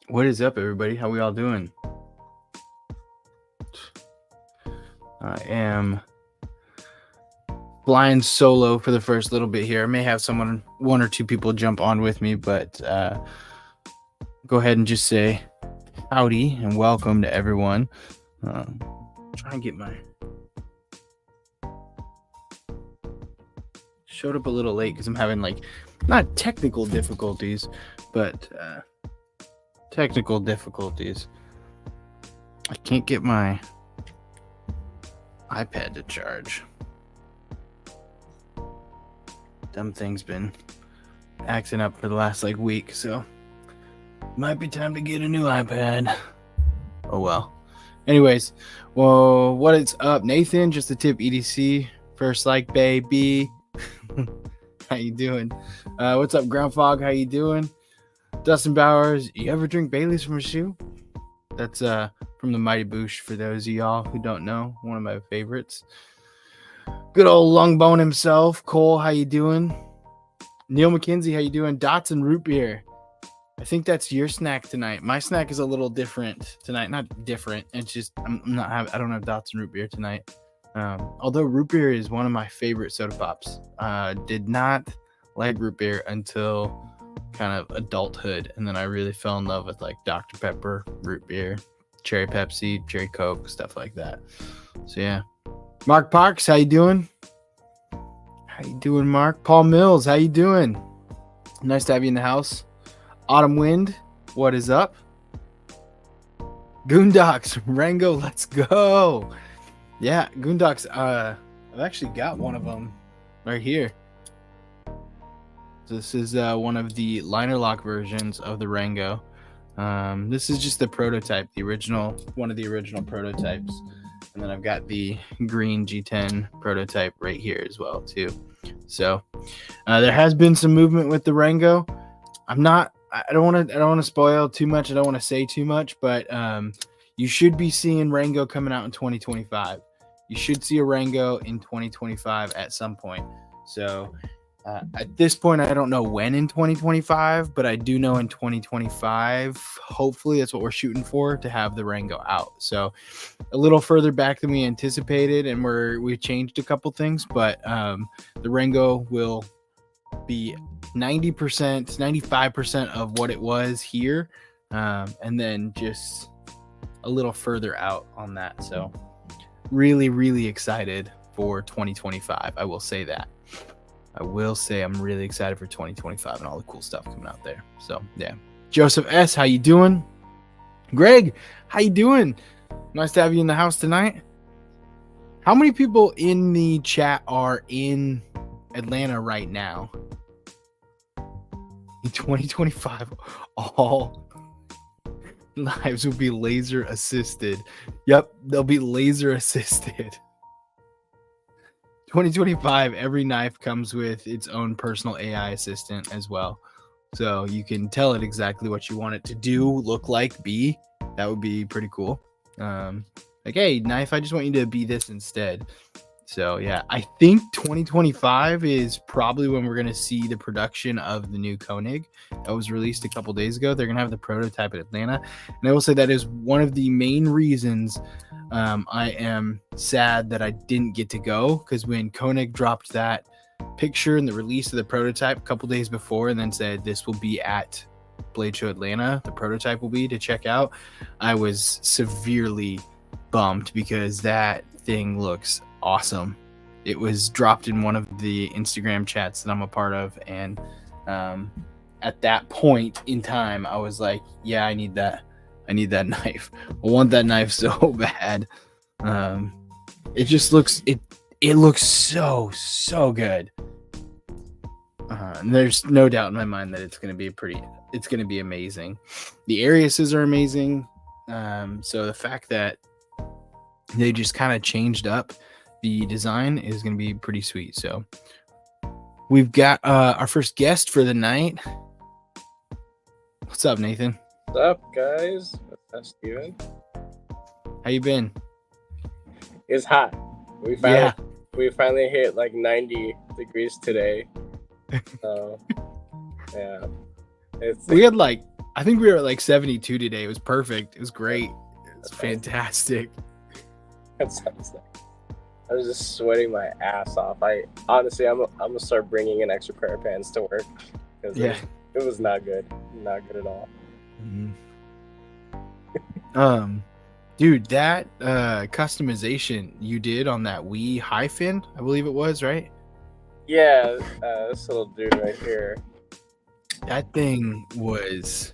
What is up, everybody? How we all doing? I am flying solo for the first little bit here. I may have one or two people jump on with me, but go ahead and just say howdy and welcome to everyone. Try and get my... Showed up a little late because I'm having not technical difficulties, but technical difficulties. I can't get my iPad to charge. Dumb thing's been acting up for the last week, so might be time to get a new iPad. Oh well. Anyways, well, what is up, Nathan? Just a tip, EDC. First baby. How you doing? What's up, Groundfog? How you doing? Dustin Bowers, you ever drink Bailey's from a shoe? That's from the Mighty Boosh, for those of y'all who don't know. One of my favorites. Good old Lungbone himself. Cole, how you doing? Neil McKenzie, how you doing? Dots and root beer. I think that's your snack tonight. My snack is a little different tonight. Not different. It's just I don't have dots and root beer tonight. Although root beer is one of my favorite soda pops. Did not like root beer until kind of adulthood, and then I really fell in love with Dr. Pepper, root beer, cherry Pepsi, cherry Coke, stuff like that. So yeah. Mark Parks, how you doing? How you doing, Mark? Paul Mills, how you doing? Nice to have you in the house. Autumn Wind, what is up? Goondocks, Rango, let's go. Yeah, Goondocks, I've actually got one of them right here. This is one of the liner lock versions of the Rango. This is just the prototype, one of the original prototypes. And then I've got the green G10 prototype right here as well too. So there has been some movement with the Rango. I don't want to spoil too much. I don't want to say too much, but you should be seeing Rango coming out in 2025. You should see a Rango in 2025 at some point. So at this point, I don't know when in 2025, but I do know in 2025, hopefully that's what we're shooting for, to have the Rango out. So a little further back than we anticipated, and we changed a couple things, but the Rango will be 90%, 95% of what it was here, and then just a little further out on that. So really, really excited for 2025. I will say that. I will say I'm really excited for 2025 and all the cool stuff coming out there. So yeah. Joseph S., how you doing? Greg, how you doing? Nice to have you in the house tonight. How many people in the chat are in Atlanta right now? In 2025, all lives will be laser assisted. Yep, they'll be laser assisted. 2025, every knife comes with its own personal AI assistant as well. So you can tell it exactly what you want it to do, look like, be. That would be pretty cool. Hey, knife, I just want you to be this instead. So yeah, I think 2025 is probably when we're going to see the production of the new Koenig that was released a couple days ago. They're going to have the prototype in Atlanta. And I will say that is one of the main reasons I am sad that I didn't get to go, because when Koenig dropped that picture and the release of the prototype a couple days before and then said this will be at Blade Show Atlanta, the prototype will be to check out, I was severely bummed because that thing looks awesome. It was dropped in one of the Instagram chats that I'm a part of, and at that point in time I was like, yeah, I need that knife. I want that knife so bad. It just looks it looks so good. And there's no doubt in my mind that it's going to be amazing. The Ariuses are amazing. So the fact that they just kind of changed up the design is going to be pretty sweet. So we've got our first guest for the night. What's up, Nathan? What's up, guys? That's Steven. How you been? It's hot. We finally hit 90 degrees today. So yeah, we had I think we were at like 72 today. It was perfect. It was great. It's fantastic. That sounds like I was just sweating my ass off. I honestly, I'm gonna start bringing an extra pair of pants to work because Yeah. it was not good at all. Dude, that customization you did on that Wii Hi-Fin, I believe it was, right? Yeah, this little dude right here. That thing was.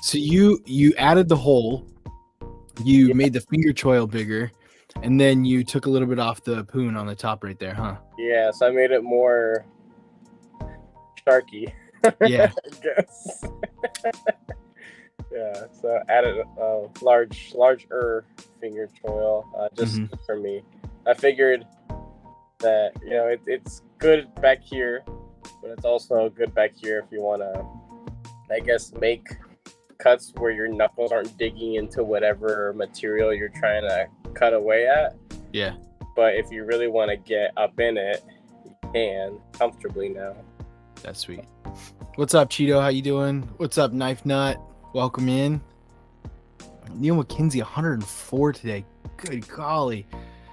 So you added the hole, you made the finger choil bigger, and then you took a little bit off the poon on the top right there, huh? Yeah, so I made it more sharky. Yeah. I guess. Yeah, so added a larger finger choil just for me. I figured that it's good back here, but it's also good back here if you want to, I guess, make cuts where your knuckles aren't digging into whatever material you're trying to cut away at. Yeah. But if you really want to get up in it, you can comfortably now. That's sweet. What's up, Cheeto? How you doing? What's up, Knife Nut? Welcome in. Neil McKinsey, 104 today. Good golly.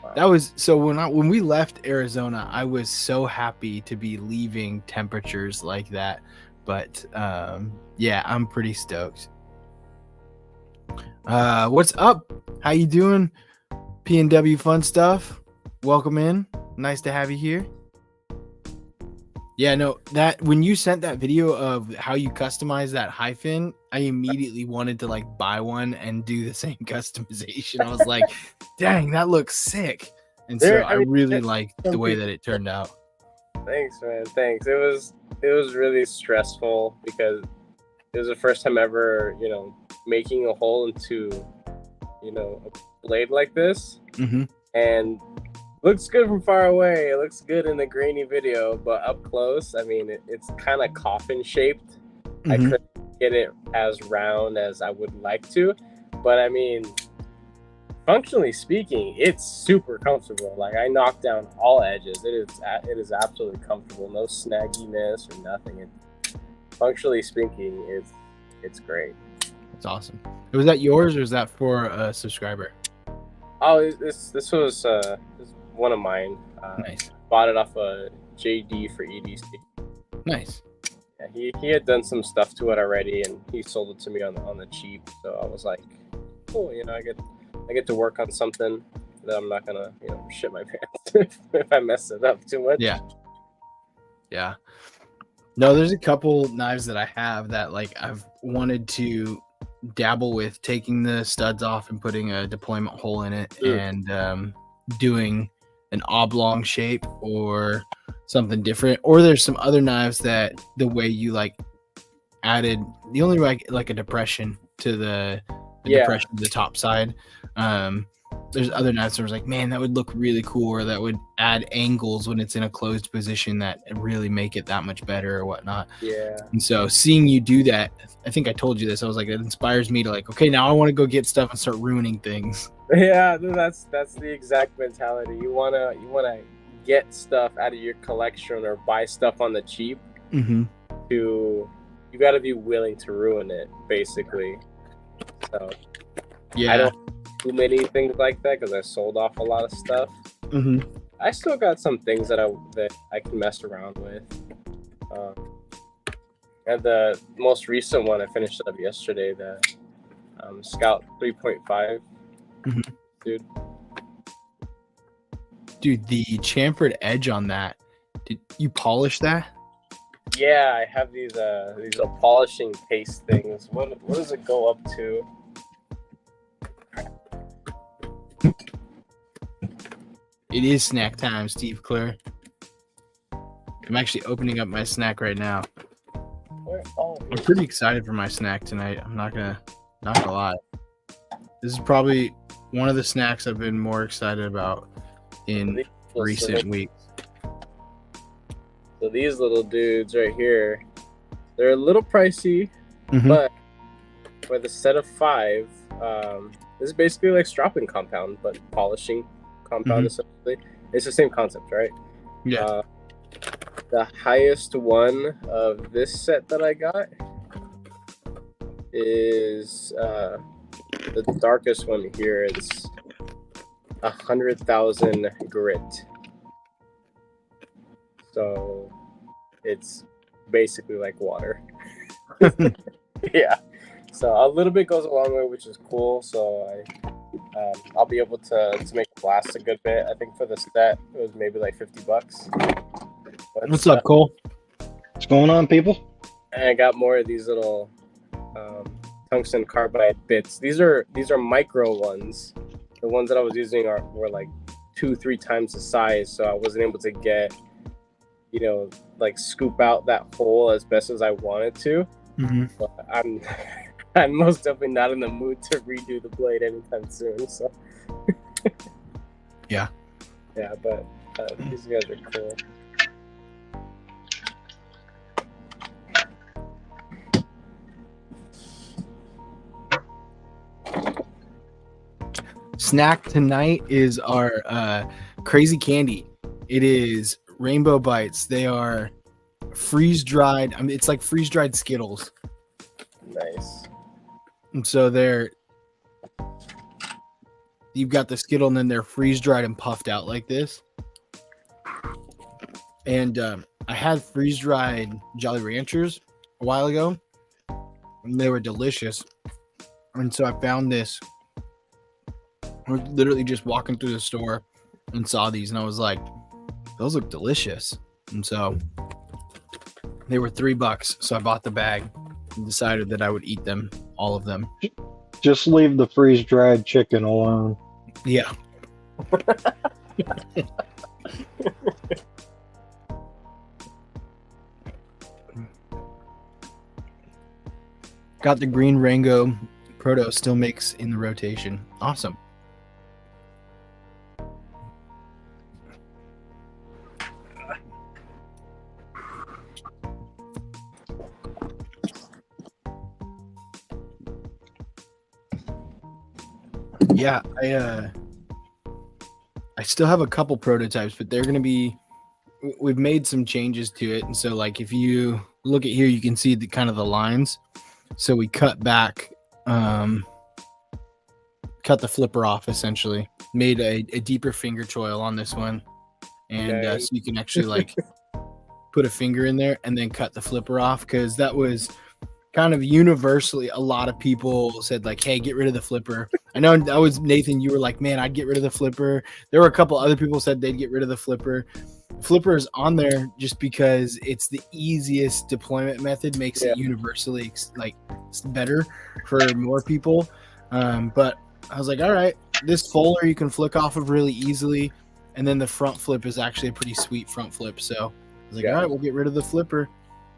Wow. That was so when we left Arizona, I was so happy to be leaving temperatures like that. But yeah, I'm pretty stoked. What's up? How you doing? PNW Fun Stuff. Welcome in. Nice to have you here. Yeah, no, that when you sent that video of how you customize that Hi-Fin, I immediately wanted to like buy one and do the same customization. I was like, dang, that looks sick. And so I really liked the way that it turned out. Thanks, man. Thanks. It was really stressful because it was the first time ever, making a hole into, a blade like this. And looks good from far away. It looks good in the grainy video, but up close, I mean, it's kind of coffin shaped. I couldn't get it as round as I would like to, but I mean, functionally speaking, it's super comfortable. Like I knocked down all edges. It is absolutely comfortable. No snagginess or nothing. Functionally speaking, it's great. It's awesome. Was that yours or is that for a subscriber? Oh, this was one of mine. Nice. Bought it off a JD for EDC. Nice. Yeah, he had done some stuff to it already, and he sold it to me on the cheap. So I was like, cool, I get to work on something that I'm not gonna shit my pants if I mess it up too much. Yeah. No, there's a couple knives that I have that like I've wanted to dabble with, taking the studs off and putting a deployment hole in it and doing an oblong shape or something different. Or there's some other knives that the way you like added the only like a depression to the depression to the top side. There's other knives that was like, man, that would look really cool, or that would add angles when it's in a closed position that really make it that much better or whatnot. Yeah. And so seeing you do that, I think I told you this, I was like, it inspires me to like, okay, now I want to go get stuff and start ruining things. Yeah, that's the exact mentality. You wanna get stuff out of your collection or buy stuff on the cheap. You got to be willing to ruin it, basically. So yeah, I don't do many things like that because I sold off a lot of stuff. I still got some things that I can mess around with. And the most recent one I finished up yesterday, the Scout 3.5. Dude, the chamfered edge on that, did you polish that? Yeah, I have these little polishing paste things. What does it go up to? It is snack time, Steve Clare. I'm actually opening up my snack right now. I'm pretty excited for my snack tonight. I'm not gonna lie. This is probably one of the snacks I've been more excited about in recent weeks. So these little dudes right here, they're a little pricey, but for the set of 5, this is basically like stropping compound, but polishing compound essentially. It's the same concept, right? Yeah. The highest one of this set that I got is the darkest one here is 100,000 grit. So it's basically like water. Yeah. So a little bit goes a long way, which is cool. So I'll be able to make it last a good bit. I think for the set it was maybe like $50. But, What's up, Cole? What's going on, people? and I got more of these little tungsten carbide bits. These are micro ones. The ones that I was using were like 2-3 times the size, so I wasn't able to get, like scoop out that hole as best as I wanted to. Mm-hmm. But I'm most definitely not in the mood to redo the blade anytime soon. So Yeah. But these guys are cool. Snack tonight is our crazy candy. It is Rainbow Bites. They are freeze dried. I mean, it's like freeze dried Skittles. Nice. And so you've got the Skittle, and then they're freeze dried and puffed out like this. And I had freeze dried Jolly Ranchers a while ago, and they were delicious. And so I found this. I was literally just walking through the store and saw these, and I was like, those look delicious. And so they were $3, so I bought the bag and decided that I would eat them, all of them. Just leave the freeze-dried chicken alone. Yeah. Got the green Rango Proto still makes in the rotation. Awesome. Yeah, I still have a couple prototypes, but they're going to be, we've made some changes to it. And so like, if you look at here, you can see the kind of the lines. So we cut back, cut the flipper off, essentially made a deeper finger choil on this one. And so you can actually like put a finger in there and then cut the flipper off. Cause that was kind of universally, a lot of people said like, hey, get rid of the flipper. I know that was Nathan. You were like, man, I'd get rid of the flipper. There were a couple other people said they'd get rid of the flipper. Flipper is on there just because it's the easiest deployment method, makes it universally like better for more people. But I was like, all right, this Fuller you can flick off of really easily. And then the front flip is actually a pretty sweet front flip. So I was like, all right, we'll get rid of the flipper.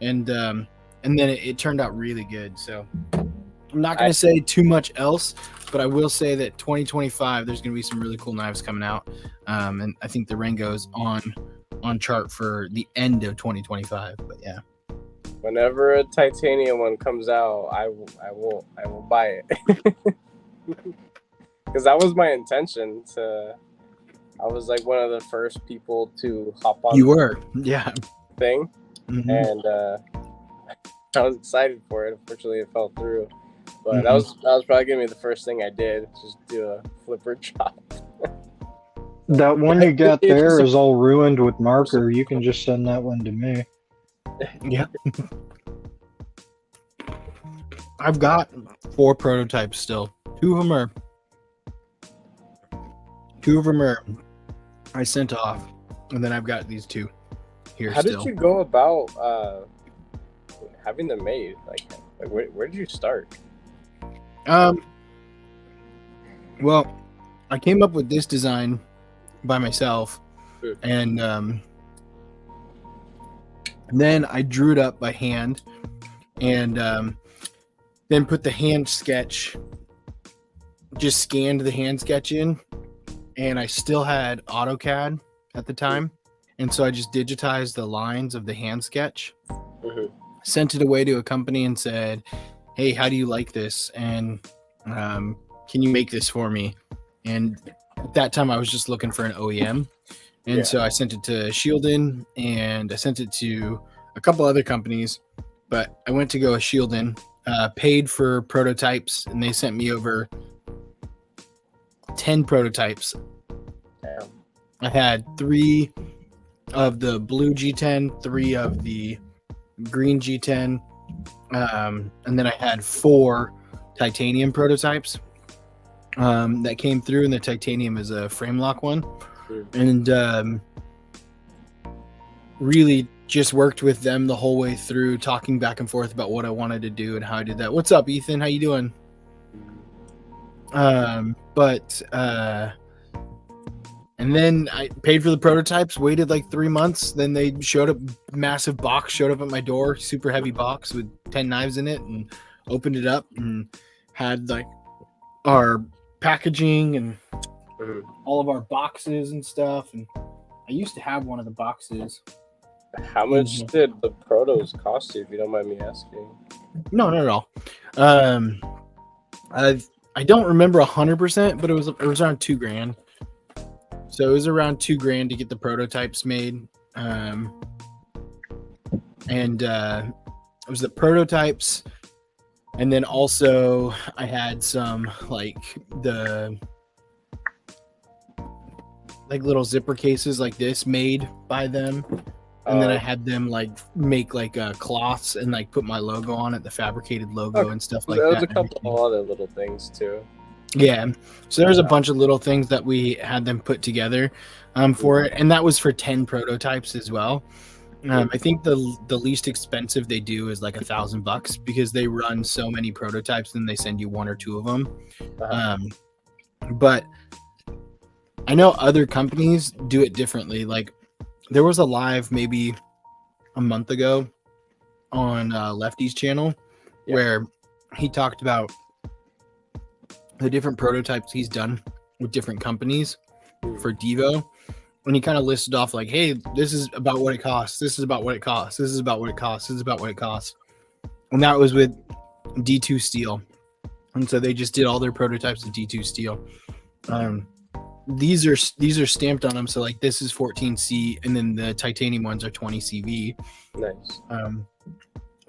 And then it turned out really good. So I'm not going to say too much else, but I will say that 2025, there's going to be some really cool knives coming out. And I think the Rango's on chart for the end of 2025. But yeah. Whenever a titanium one comes out, I will buy it. Because that was my intention I was like one of the first people to hop on. You were, yeah. Thing. Mm-hmm. And I was excited for it. Unfortunately, it fell through. But that was probably gonna be the first thing I did. Just do a flipper chop. That one you got there is all ruined with marker. You can just send that one to me. Yeah. I've got 4 prototypes still. Two of them are I sent off, and then I've got these 2 here. How still. did you go about having them made? Like where did you start? Well, I came up with this design by myself, and then I drew it up by hand, and then put the hand sketch, just scanned the hand sketch in, and I still had AutoCAD at the time, and so I just digitized the lines of the hand sketch, sent it away to a company and said, hey, how do you like this? And can you make this for me? And at that time, I was just looking for an OEM. And so I sent it to Shieldon, and I sent it to a couple other companies, but I went to go with Shieldon. paid for prototypes, and they sent me over 10 prototypes. Damn. I had 3 of the blue G10, 3 of the green G10, and then I had 4 titanium prototypes that came through, and the titanium is a frame lock one. And really just worked with them the whole way through, talking back and forth about what I wanted to do and how I did that. What's up, Ethan? How you doing? And then I paid for the prototypes, waited like 3 months. Then they showed up, massive box showed up at my door, super heavy box with 10 knives in it, and opened it up and had like our packaging and all of our boxes and stuff. And I used to have one of the boxes. How much did the protos cost you, if you don't mind me asking? No, not at all. I don't remember 100%, but it was around $2,000. So it was around $2,000 to get the prototypes made. It was the prototypes, and then also I had some like little zipper cases like this made by them. And then I had them like make like cloths and like put my logo on it, the fabricated logo and stuff like that. There was a couple of other little things too. Yeah. So there's a bunch of little things that we had them put together for it. And that was for 10 prototypes as well. I think the least expensive they do is like $1,000 because they run so many prototypes and they send you 1 or 2 of them. But I know other companies do it differently. Like, there was a live maybe a month ago on Lefty's channel where he talked about the different prototypes he's done with different companies for Devo. And he kind of listed off like, hey, this is about what it costs. This is about what it costs. This is about what it costs. This is about what it costs. And that was with D2 steel. And so they just did all their prototypes of D2 steel. These are stamped on them, so like this is 14C, and then the titanium ones are 20 CV. Nice.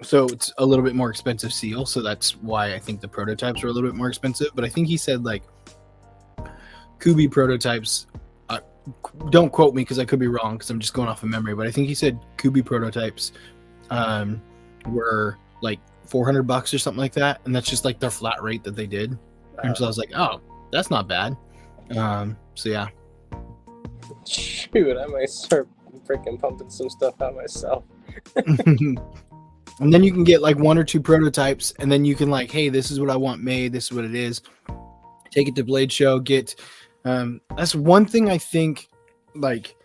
So it's a little bit more expensive seal, so that's why I think the prototypes are a little bit more expensive. But I think he said like Kubi prototypes. Don't quote me because I could be wrong because I'm just going off of memory. But I think he said Kubi prototypes were like $400 or something like that, and that's just like their flat rate that they did. And so I was like, oh, that's not bad. So yeah. Shoot, I might start freaking pumping some stuff out myself. And then you can get like 1 or 2 prototypes, and then you can like, hey, this is what I want made. This is what it is. Take it to Blade Show. Get that's one thing I think. Like,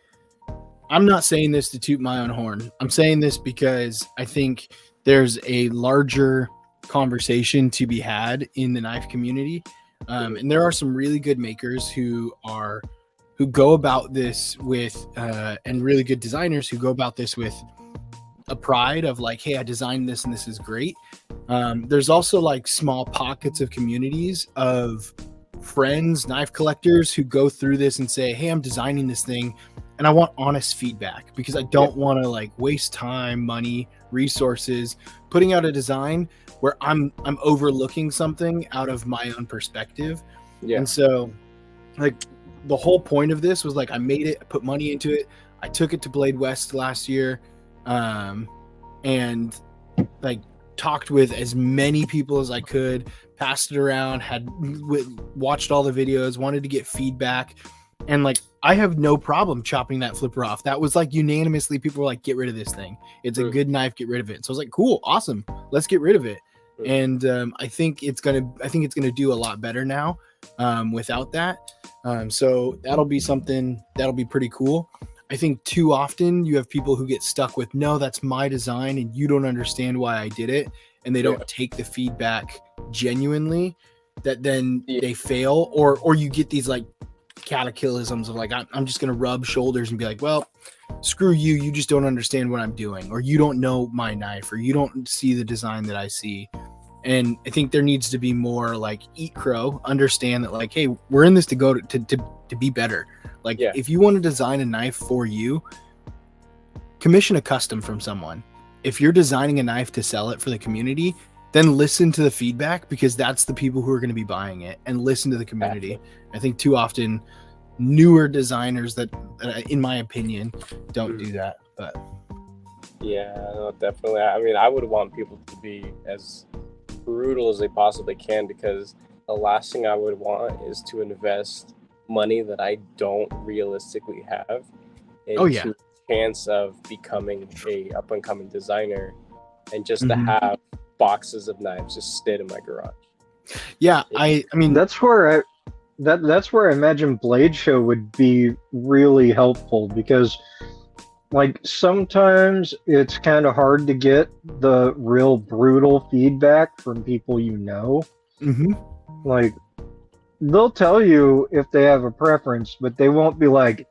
I'm not saying this to toot my own horn. I'm saying this because I think there's a larger conversation to be had in the knife community. And there are some really good makers who go about this with, and really good designers who go about this with a pride of like, hey, I designed this and this is great. There's also like small pockets of communities of friends, knife collectors who go through this and say, hey, I'm designing this thing and I want honest feedback because I don't want to like waste time, money, resources putting out a design where I'm overlooking something out of my own perspective. And so like the whole point of this was like, I made it, I put money into it. I took it to Blade West last year. And like talked with as many people as I could, passed it around, watched all the videos, wanted to get feedback. And like, I have no problem chopping that flipper off. That was like unanimously, people were like, get rid of this thing. It's a good knife. Get rid of it. So I was like, cool, awesome. Let's get rid of it. And I think it's gonna do a lot better now without that. So that'll be something that'll be pretty cool. I think too often you have people who get stuck with, no, that's my design and you don't understand why I did it. And they don't take the feedback genuinely, that then they fail, or you get these like cataclysms of like, I'm just going to rub shoulders and be like, well, screw you. You just don't understand what I'm doing, or you don't know my knife, or you don't see the design that I see. And I think there needs to be more like eat crow, understand that like, hey, we're in this to go to be better. Like if you want to design a knife for you, commission a custom from someone. If you're designing a knife to sell it for the community, then listen to the feedback, because that's the people who are going to be buying it, and listen to the community. I think too often newer designers that in my opinion don't do that. But yeah, no, definitely. I mean, I would want people to be as brutal as they possibly can, because the last thing I would want is to invest money that I don't realistically have into the chance of becoming a up and coming designer, and just to have boxes of knives just sit in my garage. Yeah, I mean that's where I imagine Blade Show would be really helpful, because like sometimes it's kind of hard to get the real brutal feedback from people you know. Like they'll tell you if they have a preference, but they won't be like,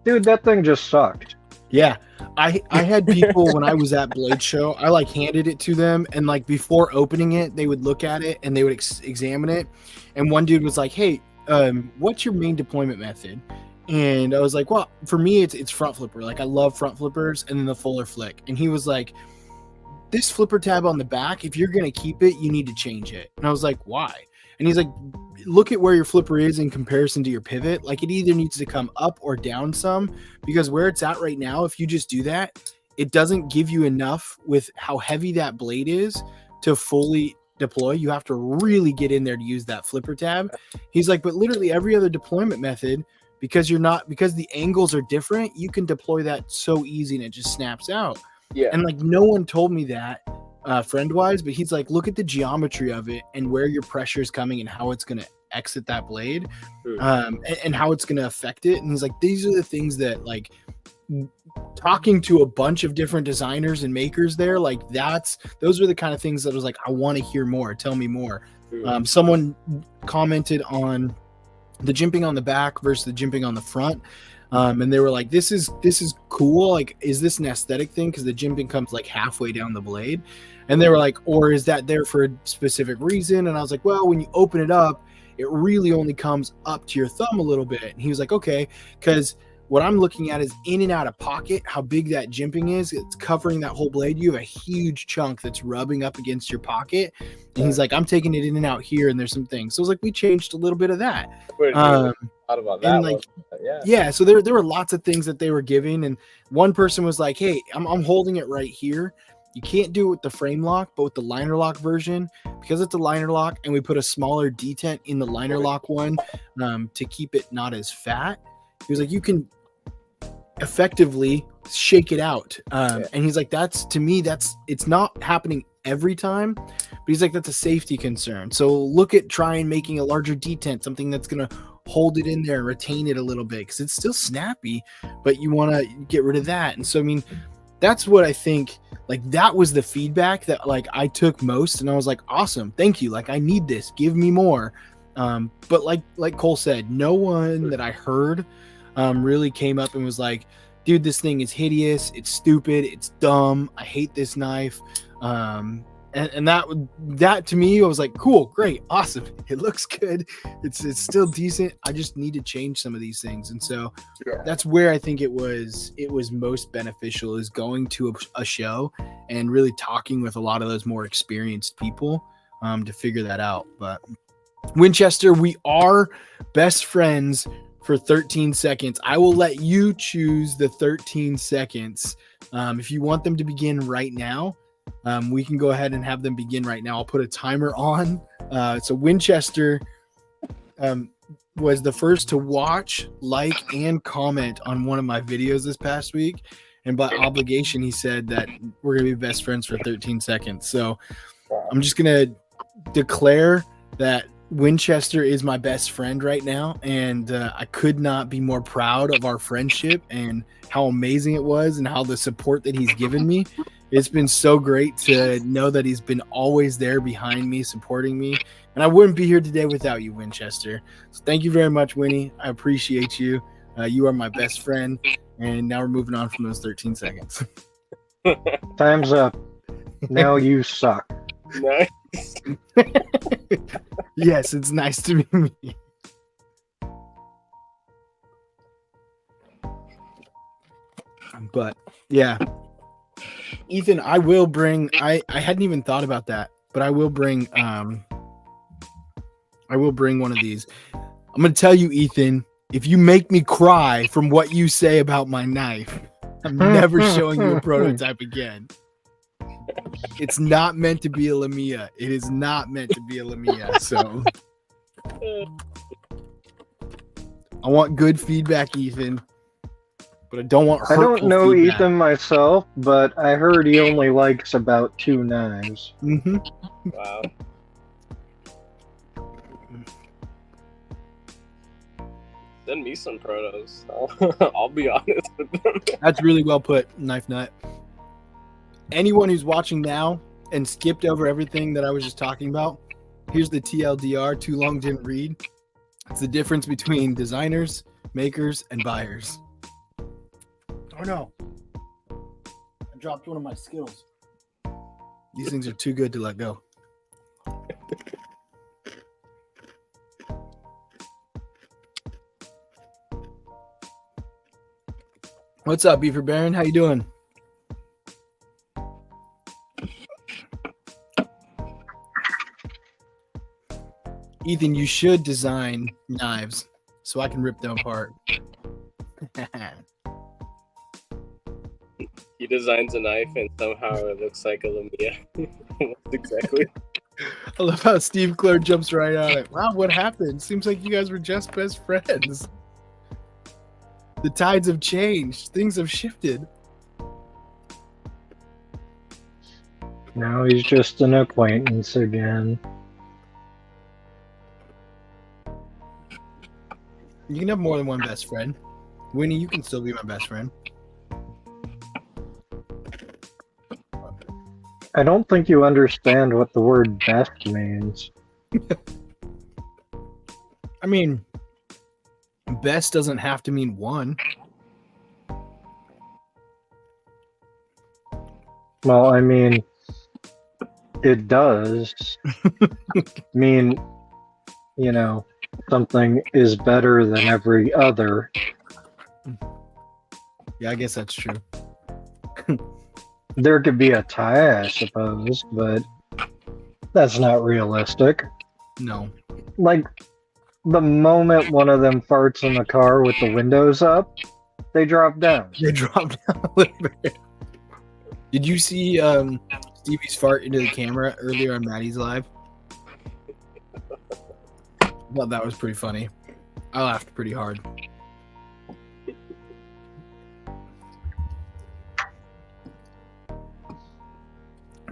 dude, that thing just sucked. Yeah, I had people when I was at Blade Show, I like handed it to them, and like before opening it, they would look at it and they would examine it. And one dude was like, "Hey, what's your main deployment method?" And I was like, "Well, for me, it's front flipper. Like I love front flippers, and then the fuller flick." And he was like, "This flipper tab on the back, if you're gonna keep it, you need to change it." And I was like, "Why?" And he's like, look at where your flipper is in comparison to your pivot. Like it either needs to come up or down some, because where it's at right now, if you just do that, it doesn't give you enough with how heavy that blade is to fully deploy. You have to really get in there to use that flipper tab. He's like, but literally every other deployment method, because the angles are different, you can deploy that so easy and it just snaps out. Yeah. And like no one told me that friend wise, but he's like, look at the geometry of it and where your pressure is coming and how it's going to exit that blade, and how it's going to affect it. And he's like, these are the things that, like, talking to a bunch of different designers and makers there, like those are the kind of things that I was like, I want to hear more, tell me more. Someone commented on the jimping on the back versus the jimping on the front, and they were like, this is cool, like, is this an aesthetic thing because the jimping comes like halfway down the blade? And they were like, or is that there for a specific reason? And I was like, well, when you open it up, it really only comes up to your thumb a little bit. And he was like, okay, because what I'm looking at is in and out of pocket, how big that jimping is. It's covering that whole blade. You have a huge chunk that's rubbing up against your pocket. And he's like, I'm taking it in and out here, and there's some things. So I was like, we changed a little bit of that. Thought about that. And like, yeah. So there were lots of things that they were giving. And one person was like, hey, I'm holding it right here. You can't do it with the frame lock, but with the liner lock version, because it's a liner lock, and we put a smaller detent in the liner lock one to keep it not as fat. He was like, you can effectively shake it out. And he's like, to me, it's not happening every time, but he's like, that's a safety concern. So look at trying making a larger detent, something that's going to hold it in there and retain it a little bit, because it's still snappy, but you want to get rid of that. And so, I mean, that's what I think, like, that was the feedback that, like, I took most, and I was like, awesome, thank you, like, I need this, give me more. But like Cole said, no one that I heard really came up and was like, dude, this thing is hideous, it's stupid, it's dumb, I hate this knife. And that to me, I was like, cool, great, awesome, it looks good, it's still decent, I just need to change some of these things. And so that's where I think it was most beneficial, is going to a show and really talking with a lot of those more experienced people to figure that out. But Winchester, we are best friends for 13 seconds. I will let you choose the 13 seconds. If you want them to begin right now, we can go ahead and have them begin right now. I'll put a timer on. So Winchester was the first to watch, like, and comment on one of my videos this past week. And by obligation, he said that we're going to be best friends for 13 seconds. So I'm just going to declare that Winchester is my best friend right now. And I could not be more proud of our friendship and how amazing it was, and how the support that he's given me. It's been so great to know that he's been always there behind me, supporting me. And I wouldn't be here today without you, Winchester. So thank you very much, Winnie. I appreciate you. You are my best friend. And now we're moving on from those 13 seconds. Time's up. Now you suck. Nice. Yes, it's nice to be me. But yeah, Ethan, I will bring. I hadn't even thought about that, but I will bring. I will bring one of these. I'm gonna tell you, Ethan. If you make me cry from what you say about my knife, I'm never showing you a prototype again. It's not meant to be a Lamia. It is not meant to be a Lamia. So I want good feedback, Ethan. But I don't want I hurtful don't know feedback. Ethan myself, but I heard he only likes about 2 knives. Mm-hmm. Wow. Send me some protos. I'll be honest with them. That's really well put, Knife Nut. Anyone who's watching now and skipped over everything that I was just talking about, here's the TLDR, too long didn't read. It's the difference between designers, makers, and buyers. Oh no. I dropped one of my Skittles. These things are too good to let go. What's up, Beaver Baron? How you doing? Ethan, you should design knives so I can rip them apart. He designs a knife and somehow it looks like a Lamia. Exactly. I love how Steve Clare jumps right on it. Wow, what happened? Seems like you guys were just best friends. The tides have changed. Things have shifted. Now he's just an acquaintance again. You can have more than one best friend. Winnie, you can still be my best friend. I don't think you understand what the word best means. I mean, best doesn't have to mean one. Well, I mean, it does mean, you know, something is better than every other. Yeah, I guess that's true. There could be a tie, I suppose, but that's not realistic. No. Like, the moment one of them farts in the car with the windows up, they drop down. They dropped down a little bit. Did you see Stevie's fart into the camera earlier on Maddie's live? Well, that was pretty funny. I laughed pretty hard.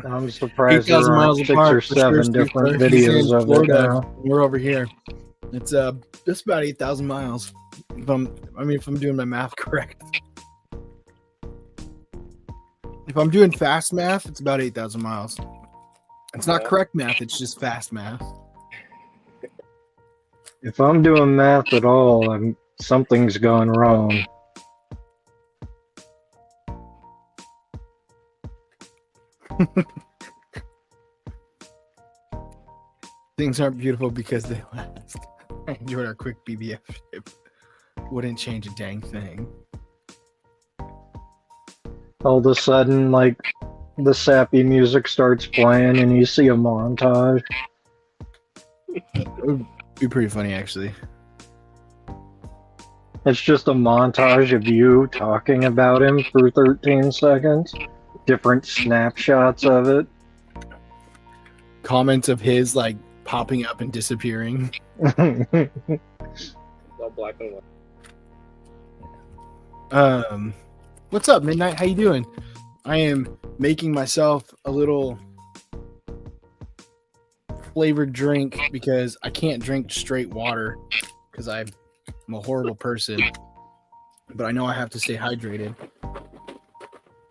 I'm surprised 8,000 there aren't miles 6 apart. or for 7 sure, Steve different Clare. He's videos in of it Florida. now. We're over here. It's just about 8,000 miles. If I'm doing my math correct. If I'm doing fast math, it's about 8,000 miles. It's not correct math, it's just fast math. If I'm doing math at all, something's gone wrong. Things aren't beautiful because they last. I enjoyed our quick BBF ship. Wouldn't change a dang thing. All of a sudden, like, the sappy music starts playing and you see a montage. It would be pretty funny, actually. It's just a montage of you talking about him for 13 seconds. Different snapshots of it. Comments of his, like, popping up and disappearing. It's all black and white. What's up, Midnight? How you doing? I am making myself a little flavored drink because I can't drink straight water because I'm a horrible person. But I know I have to stay hydrated.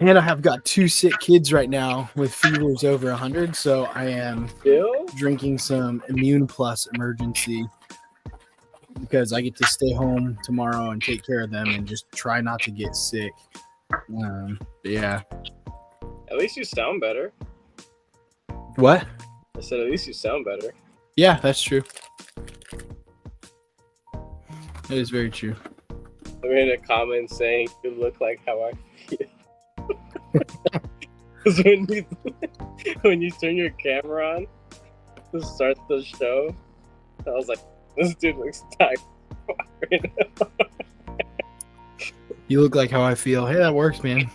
And I have got 2 sick kids right now with fevers over 100, so I am Still? drinking some Immune Plus Emergency because I get to stay home tomorrow and take care of them and just try not to get sick. Yeah. At least you sound better. What? I said, at least you sound better. Yeah, that's true. That is very true. I made a comment saying you look like how I feel. Because when you turn your camera on to start the show, I was like, this dude looks tired right now. You look like how I feel. Hey, that works, man.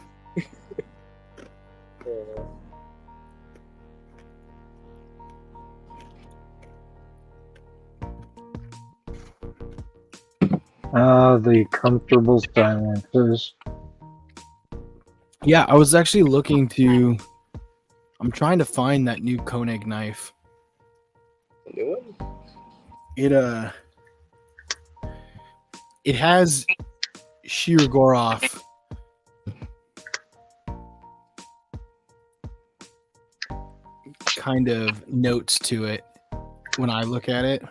The comfortable silences. Yeah, I was actually I'm trying to find that new Koenig knife. A new one? It has Shirogorov kind of notes to it when I look at it.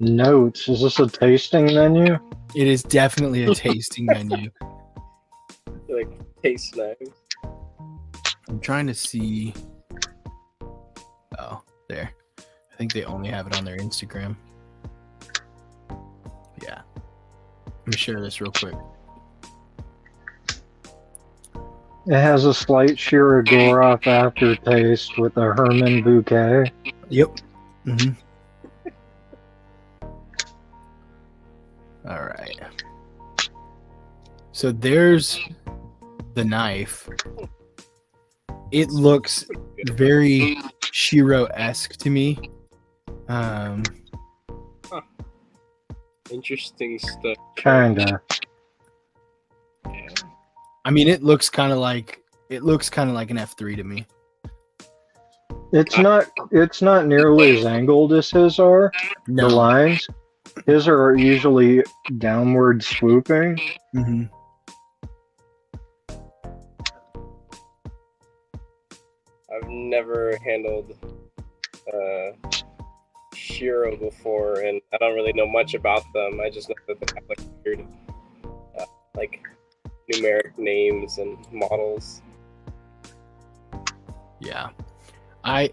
Notes. Is this a tasting menu? It is definitely a tasting menu. Like taste knives. I'm trying to see. Oh, there. I think they only have it on their Instagram. Yeah. Let me share this real quick. It has a slight Shirogorov aftertaste with a Herman bouquet. Yep. Mm-hmm. All right. So there's the knife. It looks very Shiro-esque to me. Interesting stuff. Kinda. Yeah. I mean, it looks kind of like an F3 to me. It's not nearly as angled as his are. No. The lines. His are usually downward swooping. Mm-hmm. I've never handled Shiro before, and I don't really know much about them. I just know that they have like weird, like numeric names and models. Yeah. I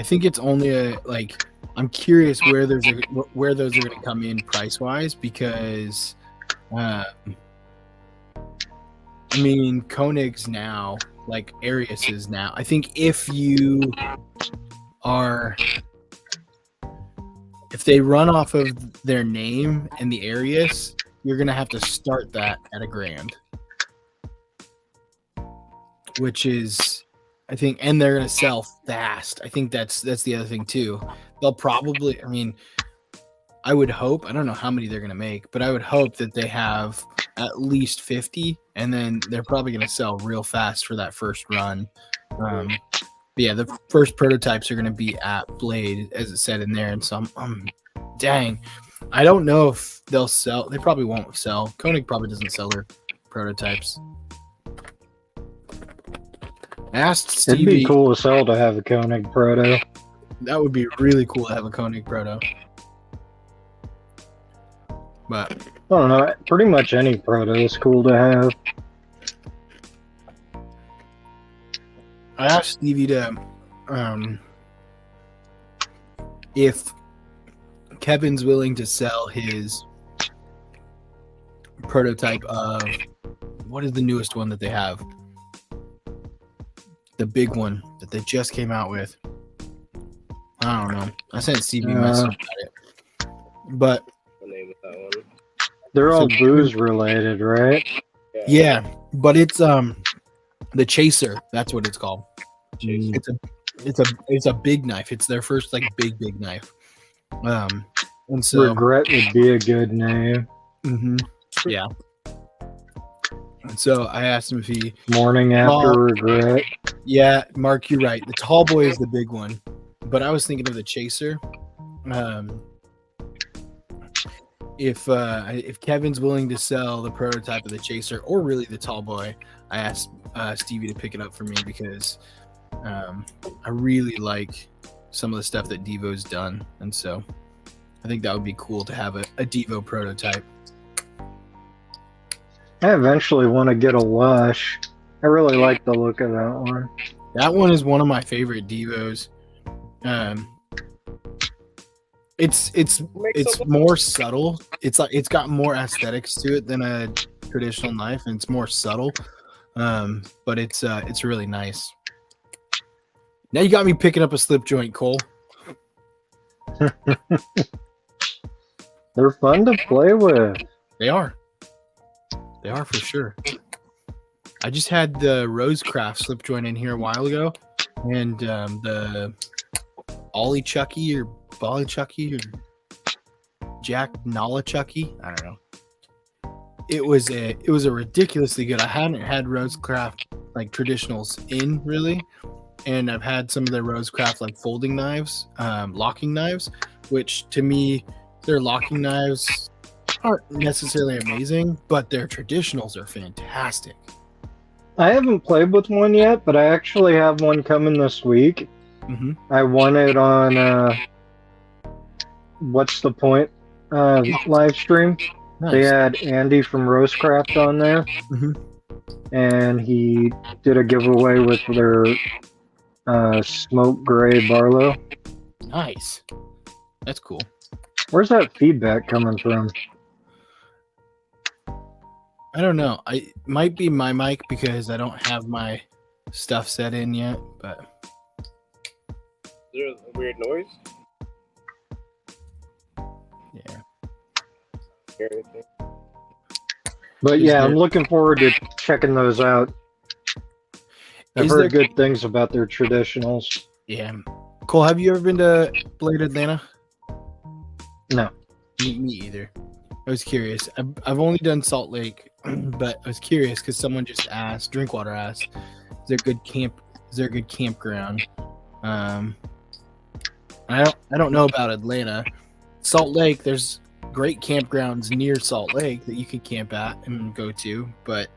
think it's only I'm curious where those are going to come in price wise, because I mean, Koenig's now, like Arius is now. I think if they run off of their name and the Arius, you're gonna have to start that at $1,000, which is, I think, and they're gonna sell fast. I think that's the other thing too. They'll probably, I mean, I would hope, I don't know how many they're gonna make, but I would hope that they have at least 50, and then they're probably gonna sell real fast for that first run. But yeah, the first prototypes are gonna be at Blade, as it said in there, and so I'm dang, I don't know if they'll sell. They probably won't sell. Koenig probably doesn't sell their prototypes. I asked Stevie. It'd be cool as hell to have a Koenig proto. That would be really cool to have a Koenig proto. But I don't know. Pretty much any proto is cool to have. I asked Stevie to, if Kevin's willing to sell his prototype of, what is the newest one that they have? The big one that they just came out with. I don't know. I sent Stevie a message about it. But The name of that one. They're all booze related, right? yeah, but it's the Chaser. That's what it's called. Chaser. It's a big knife. It's their first like big knife. And so Regret would be a good name. yeah. And so I asked him if he. Morning after regret. Yeah, Mark, you're right. The tall boy is the big one, but I was thinking of the Chaser. If Kevin's willing to sell the prototype of the Chaser, or really the tall boy, I asked Stevie to pick it up for me, because I really like some of the stuff that Devo's done, and so I think that would be cool to have a Devo prototype. I eventually want to get a Lush. I really like the look of that one. That one is one of my favorite Devos. It's more subtle. It's like it's got more aesthetics to it than a traditional knife, and it's more subtle. But it's really nice. Now you got me picking up a slip joint, Cole. They're fun to play with. They are for sure. I just had the Rosecraft slip joint in here a while ago, and the Ollie Chucky or Bolly Chucky or Jack Nala Chucky. I don't know. It was a ridiculously good. I hadn't had Rosecraft like traditionals in really, and I've had some of their Rosecraft like folding knives, locking knives, which to me their locking knives aren't necessarily amazing, but their traditionals are fantastic. I haven't played with one yet, but I actually have one coming this week. Mm-hmm. I won it on What's the Point live stream. Nice. They had Andy from Rosecraft on there, and he did a giveaway with their Smoke Gray Barlow. Nice. That's cool. Where's that feedback coming from? I don't know. It might be my mic because I don't have my stuff set in yet, but Is there a weird noise? yeah. Hear anything? But Is yeah, I'm there- looking forward to checking those out. I've Is heard there- good things about their traditionals. Yeah. Cole, have you ever been to Blade Atlanta? No. Me either. I was curious. I've only done Salt Lake, but I was curious because someone just asked, Drinkwater asked, is there a good campground? I don't know about Atlanta. Salt Lake, there's great campgrounds near Salt Lake that you could camp at and go to, but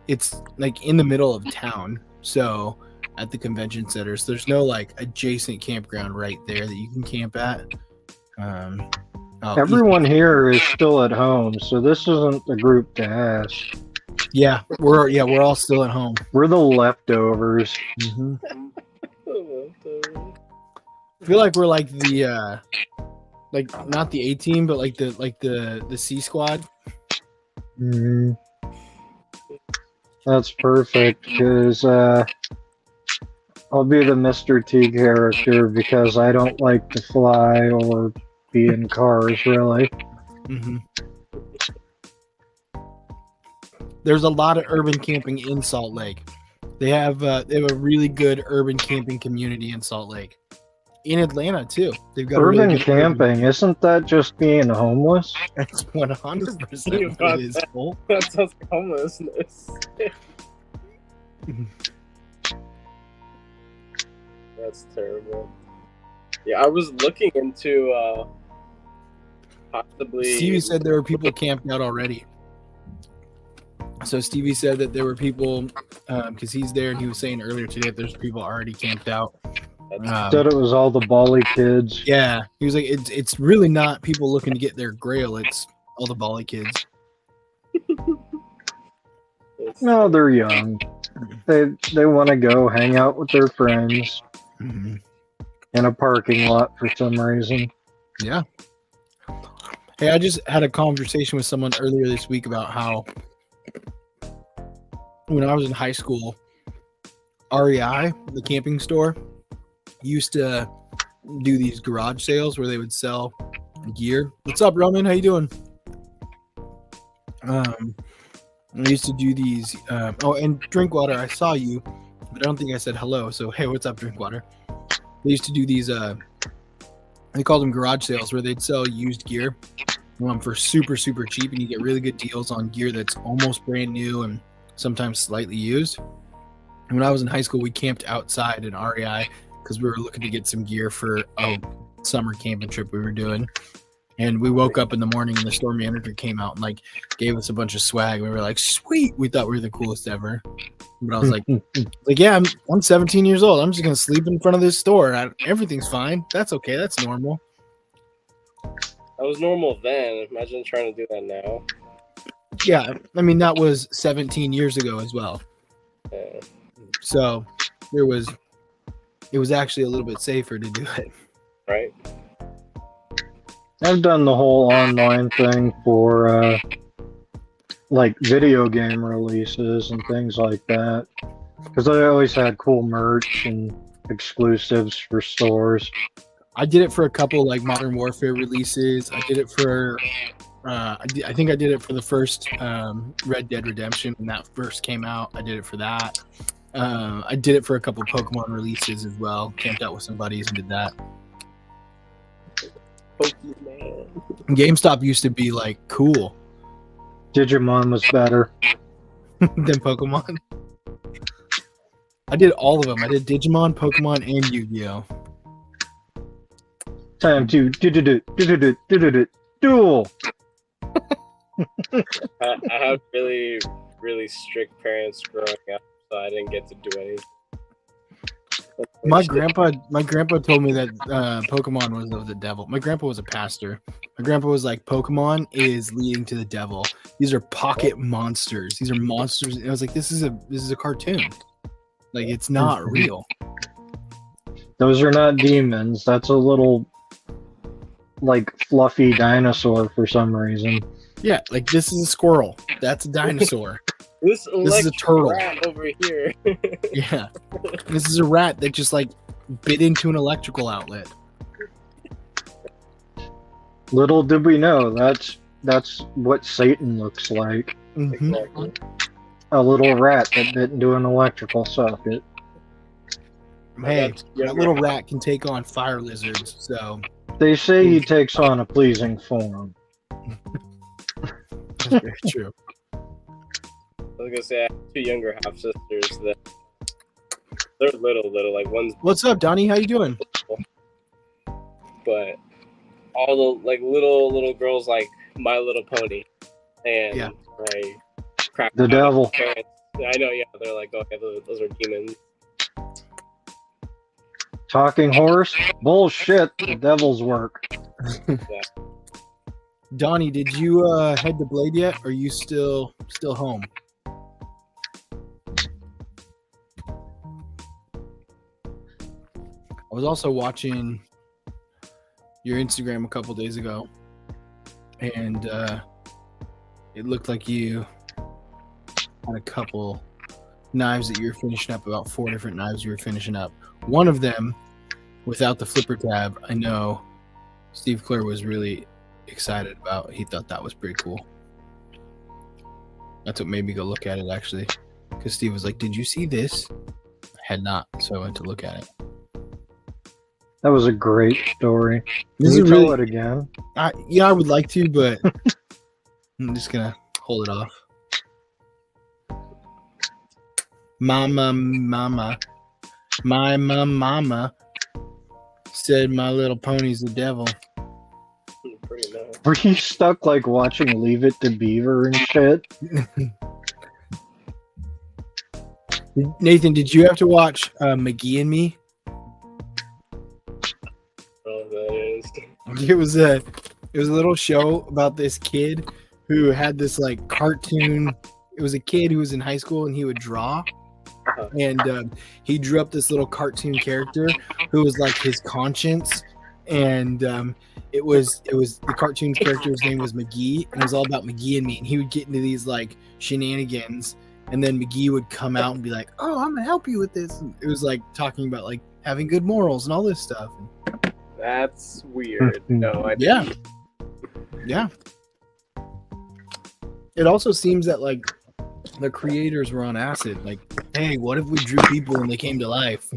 it's like in the middle of town. So at the convention centers, there's no like adjacent campground right there that you can camp at. Everyone here is still at home, so this isn't the group to ask. Yeah, we're all still at home. We're the leftovers. I feel like we're like the like not the A team, but like the C squad. Mhm. That's perfect because I'll be the Mr. T character because I don't like to fly or be in cars really. Mm-hmm. There's a lot of urban camping in Salt Lake. They have a really good urban camping community in Salt Lake. In Atlanta too. They've got a Urban really good camping, isn't that just being homeless? That's 100% what it is. Cole. That sounds like homelessness. That's terrible. Yeah, I was looking into possibly. Stevie said there were people camped out already. So Stevie said that there were people because he's there, and he was saying earlier today that there's people already camped out. Said it was all the Bali kids. Yeah, he was like, it's really not people looking to get their grail. It's all the Bali kids. No, they're young. They want to go hang out with their friends Mm-hmm. in a parking lot for some reason. Yeah. Hey, I just had a conversation with someone earlier this week about how when I was in high school, REI, the camping store, used to do these garage sales where they would sell gear. What's up, Roman? How you doing? I used to do these. And Drinkwater, I saw you, but I don't think I said hello. So, hey, what's up, Drinkwater? They used to do these. They called them garage sales where they'd sell used gear for super, super cheap, and you get really good deals on gear that's almost brand new and sometimes slightly used. And when I was in high school, we camped outside in REI because we were looking to get some gear for a summer camping trip we were doing. And we woke up in the morning and the store manager came out and like gave us a bunch of swag. We were like, sweet. We thought we were the coolest ever. But I was like, yeah, I'm 17 years old. I'm just going to sleep in front of this store. Everything's fine. That's okay. That's normal. That was normal then. Imagine trying to do that now. Yeah. I mean, that was 17 years ago as well. Yeah. So it was actually a little bit safer to do it. Right? I've done the whole online thing for like video game releases and things like that. Because I always had cool merch and exclusives for stores. I did it for a couple like Modern Warfare releases. I did it for I think I did it for the first Red Dead Redemption when that first came out. I did it for that. I did it for a couple Pokemon releases as well. Camped out with some buddies and did that. Pokemon. GameStop used to be like cool Digimon was better. than Pokemon. I did all of them. I did Digimon, Pokemon, and Yu-Gi-Oh. Time to duel. I have really, really strict parents growing up, so I didn't get to do anything. My grandpa told me that Pokemon was of the devil. My grandpa was a pastor. My grandpa was like, Pokemon is leading to the devil. These are pocket monsters. These are monsters. And I was like, this is a cartoon. Like, it's not real. Those are not demons. That's a little like fluffy dinosaur for some reason. Yeah, like this is a squirrel. That's a dinosaur. This is a turtle. rat over here. Yeah. This is a rat that just like bit into an electrical outlet. Little did we know that's what Satan looks like. Mhm. Exactly. A little rat that bit into an electrical socket. Hey, That's that younger. little rat can take on fire lizards. So They say he takes on a pleasing form. that's very true. I was gonna say I have two younger half sisters that they're little. Like one's, What's up, Donnie? How you doing? but all the like little girls like My Little Pony, and Yeah. I crack The out devil. at parents. I know, yeah. They're like, okay, those are demons. Talking horse? Bullshit. The devil's work. Donnie, did you head to Blade yet? Or are you still home? I was also watching your Instagram a couple days ago, and it looked like you had a couple knives that you were finishing up, about 4 different knives you were finishing up. One of them, without the flipper tab, I know Steve Clare was really excited about. He thought that was pretty cool. That's what made me go look at it, actually, because Steve was like, "Did you see this?" I had not, so I went to look at it. That was a great story. Can This you is tell really, it again? yeah, I would like to, but I'm just gonna hold it off. Mama, my mama said my little pony's the devil. Pretty nice. Were you stuck like watching Leave It to Beaver and shit? Nathan, did you have to watch McGee and Me? Oh, that is. It was a little show about this kid who had this like cartoon. It was a kid who was in high school and he would draw, and he drew up this little cartoon character who was like his conscience, and it was the cartoon character's name was McGee, and it was all about McGee and Me, and he would get into these like shenanigans, and then McGee would come out and be like, "Oh, I'm gonna help you with this." And it was like talking about like having good morals and all this stuff. That's weird. No, I didn't. Yeah. It also seems that like the creators were on acid. Like, hey, what if we drew people and they came to life?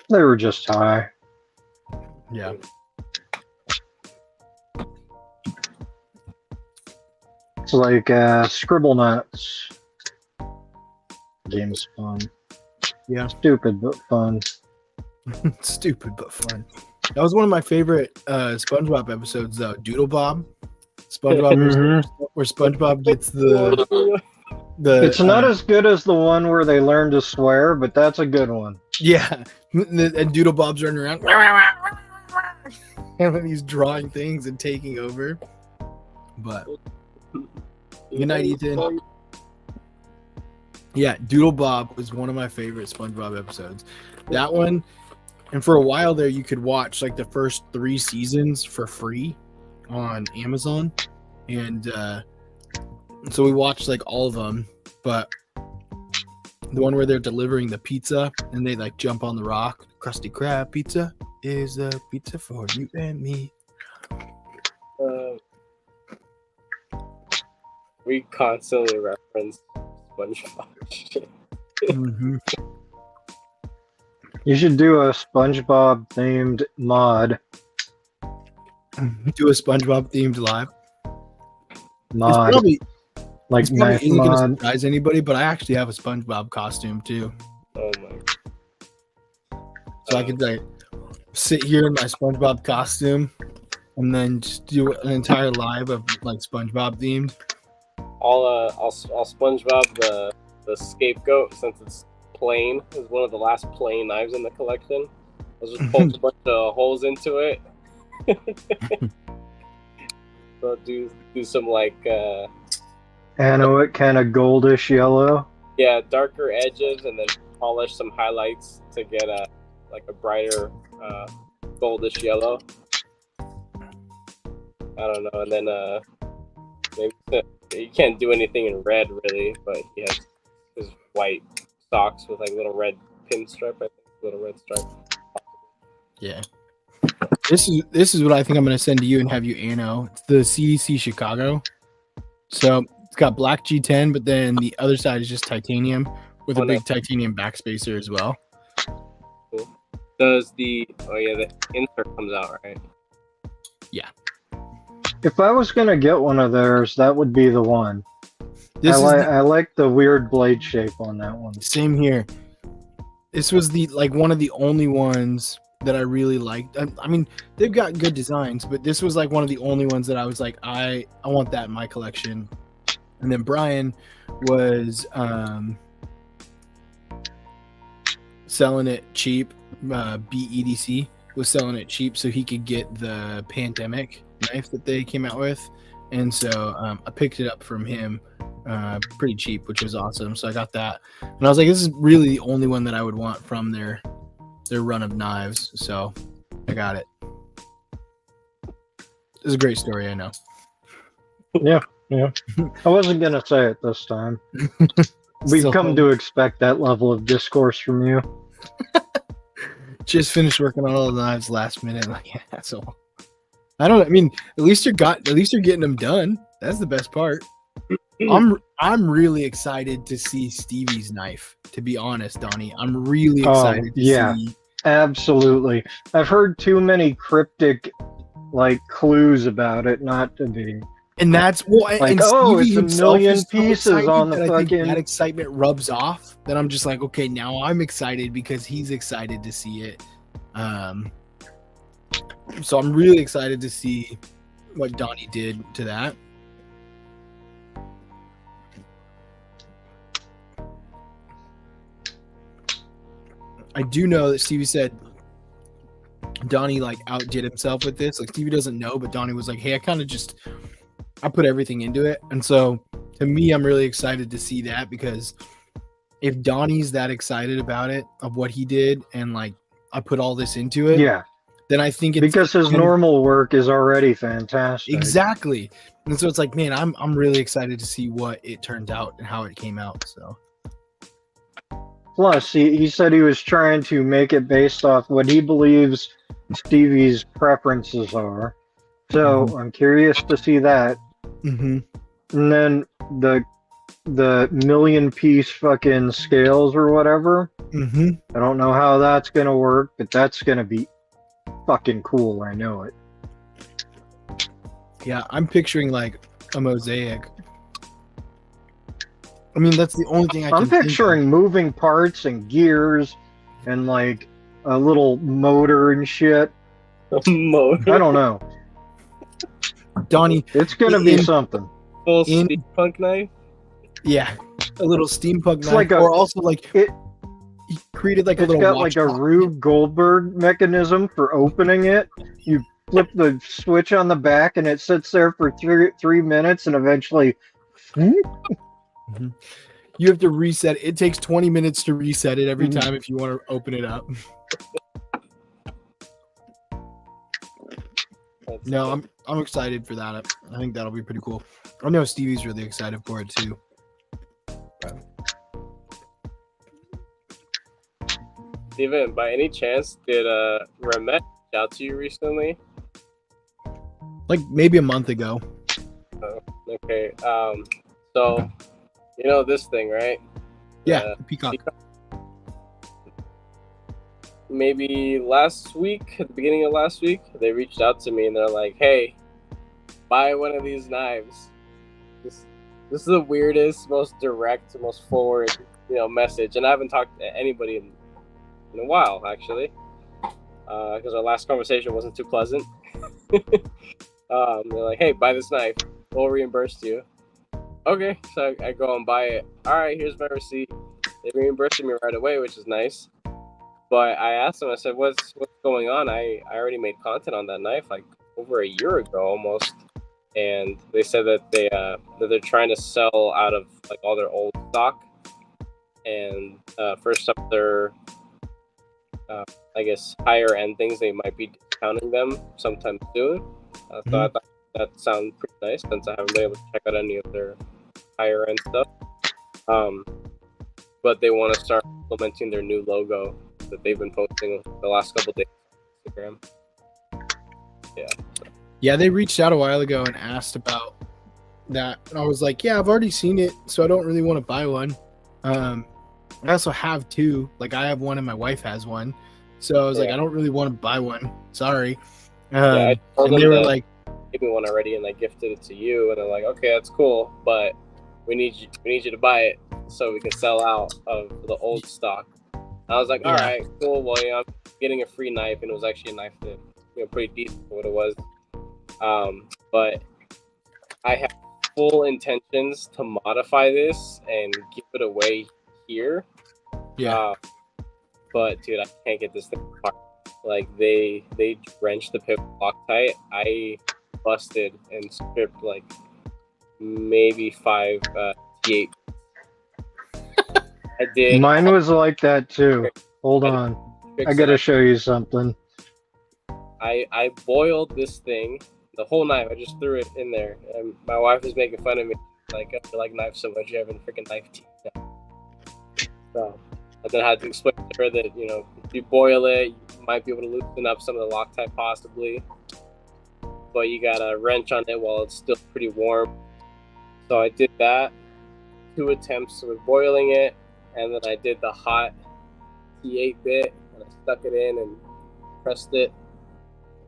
They were just high. Yeah. It's like Scribble Nuts. Game's fun. Yeah. Stupid but fun. Stupid but fun. That was one of my favorite SpongeBob episodes, though. Doodle Bob. SpongeBob, Mhm. where SpongeBob gets the. It's not as good as the one where they learn to swear, but that's a good one. Yeah, and Doodle Bob's running around, and then he's drawing things and taking over. But good night, Ethan. Yeah, Doodle Bob was one of my favorite SpongeBob episodes. That one, And for a while there, you could watch like the first 3 seasons for free on Amazon. And so we watched like all of them. But the one where they're delivering the pizza and they like jump on the rock, Krusty Krab pizza is a pizza for you and me. We constantly reference SpongeBob shit. Mm-hmm. You should do a SpongeBob themed mod. Do a SpongeBob themed live. Mod. It's probably Knife isn't gonna mod. surprise anybody, but I actually have a SpongeBob costume too. Oh my. So I could like sit here in my SpongeBob costume and then just do an entire live of like SpongeBob themed. I'll SpongeBob the scapegoat since it's plain. It's one of the last plain knives in the collection. I'll just poke a bunch of holes into it. So do some like I know it kind of goldish yellow. yeah, darker edges and then polish some highlights to get a brighter goldish yellow. I don't know, and then maybe you can't do anything in red really, but he has his white socks with like little red pinstripe, I think, little red stripe. Yeah. This is what I think I'm gonna send to you and have you anno. It's the CDC Chicago. So it's got black G10, but then the other side is just titanium with a big titanium backspacer as well. Cool. Does the insert comes out, right? If I was gonna get one of theirs, that would be the one. I like the weird blade shape on that one. Same here. This was the like one of the only ones that I really liked. I mean, they've got good designs, but this was like one of the only ones that I was like, I want that in my collection. And then Brian was selling it cheap. BEDC was selling it cheap so he could get the Pandemic knife that they came out with, and so I picked it up from him pretty cheap, which was awesome. So I got that, and I was like, this is really the only one that I would want from their run of knives, so I got it. It's a great story, I know. Yeah. I wasn't gonna say it this time. We've So, come to expect that level of discourse from you. just finished working on all the knives last minute, like, yeah, so I mean, at least you're getting them done. That's the best part. I'm really excited to see Stevie's knife, to be honest, Donnie. I'm really excited to see. Absolutely. I've heard too many cryptic like clues about it not to be. And that's and it's Stevie a himself million is so pieces excited on the that I think fucking. that excitement rubs off. Then I'm just like, okay, now I'm excited because he's excited to see it. So I'm really excited to see what Donnie did to that. I do know that Stevie said Donnie like outdid himself with this. Like Stevie doesn't know, but Donnie was like, hey, I put everything into it. And so to me, I'm really excited to see that, because if Donnie's that excited about it, of what he did, and like I put all this into it, Yeah, then I think it's because his normal work is already fantastic. exactly. And so it's like, man, I'm really excited to see what it turned out and how it came out. So Plus, he said he was trying to make it based off what he believes Stevie's preferences are. So I'm curious to see that. mm-hmm. And then the million piece fucking scales or whatever. Mm-hmm. I don't know how that's gonna work, but that's gonna be fucking cool. I know it. Yeah, I'm picturing like a mosaic. I mean, that's the only thing I'm picturing moving parts and gears and like a little motor and shit. Motor. I don't know. Donnie, It's gonna be something. Full steampunk knife. yeah, a little steampunk It's knife, like or also like it. he created like a It's little got watch like a clock. Rube Goldberg mechanism for opening it. You flip the switch on the back, and it sits there for 3 minutes, and eventually. You have to reset. It takes 20 minutes to reset it every time if you want to open it up. No, I'm excited for that. I think that'll be pretty cool. I know Stevie's really excited for it too. Steven, by any chance, did Ramet reach out to you recently? Like maybe a month ago. Okay. So you know this thing, right? Yeah, Peacock. Maybe last week, at the beginning of last week, they reached out to me and they're like, "Hey, buy one of these knives." This is the weirdest, most direct, most forward, message. And I haven't talked to anybody in a while, actually, because our last conversation wasn't too pleasant. They're like, "Hey, buy this knife. We'll reimburse you." Okay, so I go and buy it. All right, here's my receipt. They reimbursed me right away, which is nice. But I asked them, I said, what's going on? I already made content on that knife like over a year ago almost. And they said that they're trying to sell out of like all their old stock. And for some of their, I guess, higher end things, they might be discounting them sometime soon. So I thought that sounded pretty nice since I haven't been able to check out any of their higher end stuff. But they want to start implementing their new logo that they've been posting the last couple days on Instagram. Yeah, they reached out a while ago and asked about that. And I was like, yeah, I've already seen it, so I don't really want to buy one. I also have two. Like, I have one and my wife has one. So I was like, I don't really want to buy one. Sorry. I told and them they were that like, gave me one already and I gifted it to you. And they're like, okay, that's cool, but we need you to buy it so we can sell out of the old stock. I was like, all right, cool. Well, I'm getting a free knife, and it was actually a knife that, pretty decent for what it was. But I have full intentions to modify this and give it away here. yeah. But dude, I can't get this thing apart. Like they drenched the pivot Loctite. I busted and stripped like maybe 5 T8. I did. Mine was like that too. Hold on. I gotta show you something. I boiled this thing, the whole knife. I just threw it in there, and my wife was making fun of me, like, I like knives so much, you have a freaking knife teeth now. So, and then I had to explain to her that, if you boil it, you might be able to loosen up some of the Loctite possibly, but you gotta wrench on it while it's still pretty warm. So I did that, 2 attempts with boiling it, and then I did the hot T8 bit, and I stuck it in and pressed it.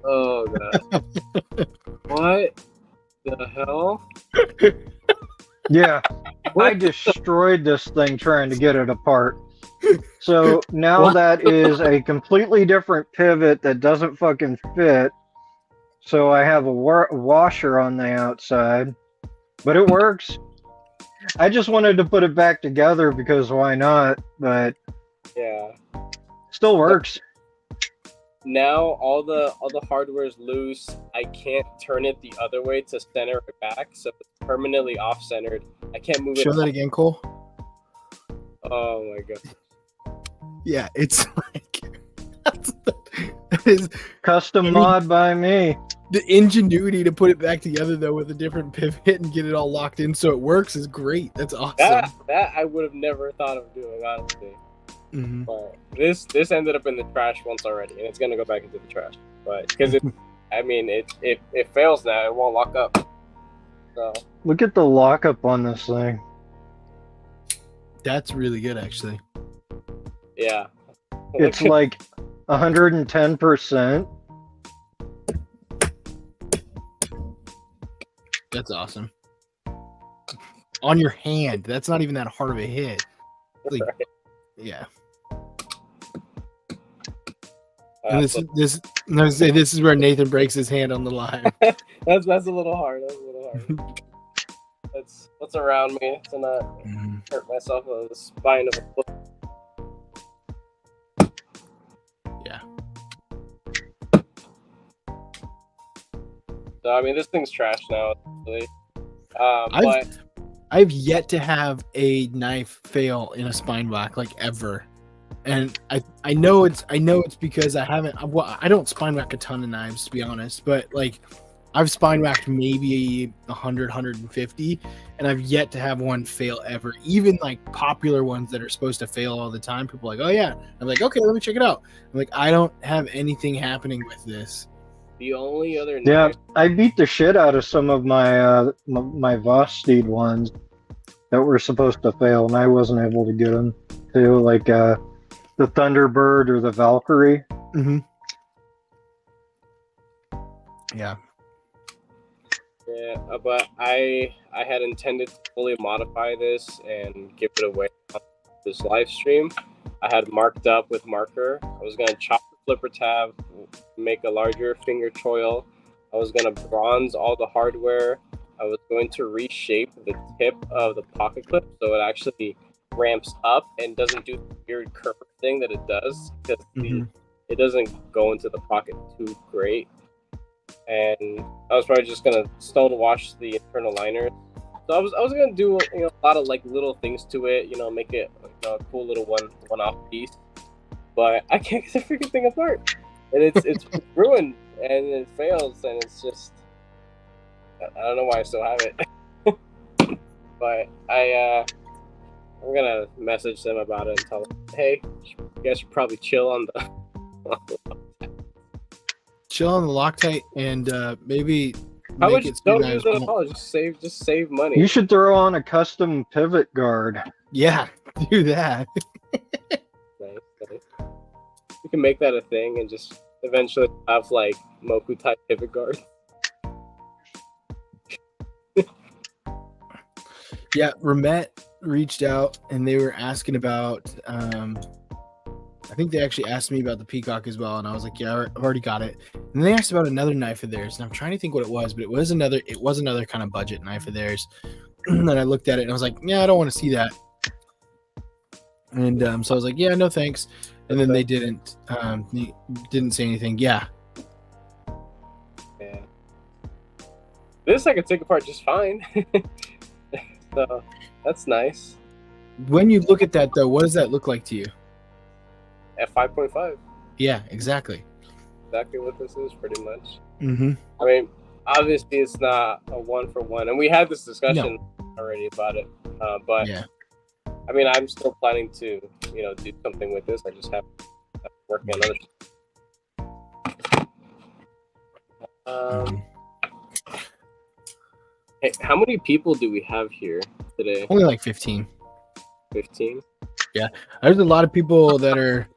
Oh god. What the hell? Yeah, I destroyed this thing trying to get it apart. So now that is a completely different pivot that doesn't fucking fit. So I have a washer on the outside, but it works. I just wanted to put it back together because why not? But yeah, still works. Now all the hardware is loose. I can't turn it the other way to center it back, so it's permanently off-centered. I can't move it. Show that again, Cole. Oh my god. Yeah, it's like that is Custom mod by me. the ingenuity to put it back together though with a different pivot and get it all locked in so it works is great. That's awesome. That I would have never thought of doing, honestly. Mm-hmm. But this ended up in the trash once already, and it's gonna go back into the trash. But because it fails now, it won't lock up. So Look at the lockup on this thing. That's really good, actually. yeah, It's like 110%. That's awesome. On your hand. That's not even that hard of a hit. Like, right. yeah. And this is where Nathan breaks his hand on the line. that's a little hard. That's a little hard. That's what's around me to not hurt myself on the spine of a foot. Yeah. So I mean, this thing's trash now. Really. But I've yet to have a knife fail in a spine block, like ever. and I know it's because I don't spine rack a ton of knives, to be honest, but like I've spine racked maybe 100, 150, and I've yet to have one fail ever. Even like popular ones that are supposed to fail all the time, people are like, oh yeah. I'm like, okay, let me check it out. I'm like, I don't have anything happening with this. The only other Yeah, knife, I beat the shit out of some of my Vosteed ones that were supposed to fail, and I wasn't able to get them to, like the Thunderbird or the Valkyrie. Mm-hmm. Yeah. yeah, but I had intended to fully modify this and give it away on this live stream. I had marked up with marker. I was gonna chop the flipper tab, make a larger finger choil. I was gonna bronze all the hardware. I was going to reshape the tip of the pocket clip so it actually ramps up and doesn't do the weird curve thing that it does, because it doesn't go into the pocket too great. And I was probably just gonna stall to wash the internal liner. So I was gonna do a lot of like little things to it, make it a cool little one-off piece. But I can't get the freaking thing apart, and it's ruined, and it fails, and it's just I don't know why I still have it. But I'm gonna message them about it and tell them, hey, you guys should probably chill on the Loctite, and maybe How make much it so don't that use it's it at all? Just save money. You should throw on a custom pivot guard. Yeah, do that. Nice. You can make that a thing and just eventually have like Moku type pivot guard. Yeah, Remet reached out and they were asking about I think they actually asked me about the Peacock as well, and I was like, yeah, I've already got it. And they asked about another knife of theirs, and I'm trying to think what it was, but it was another kind of budget knife of theirs. And I looked at it and I was like, yeah, I don't want to see that. And so I was like, yeah, no thanks. And then they didn't say anything. Yeah. This I could take apart just fine. So that's nice. When you look at that though, what does that look like to you? At 5.5. Yeah, exactly. Exactly what this is, pretty much. Mm-hmm. I mean, obviously it's not a 1-for-1, and we had this discussion already about it. But yeah. I mean, I'm still planning to, do something with this. I just have working on other. Hey, how many people do we have here today? Only like 15. 15? Yeah, there's a lot of people that are.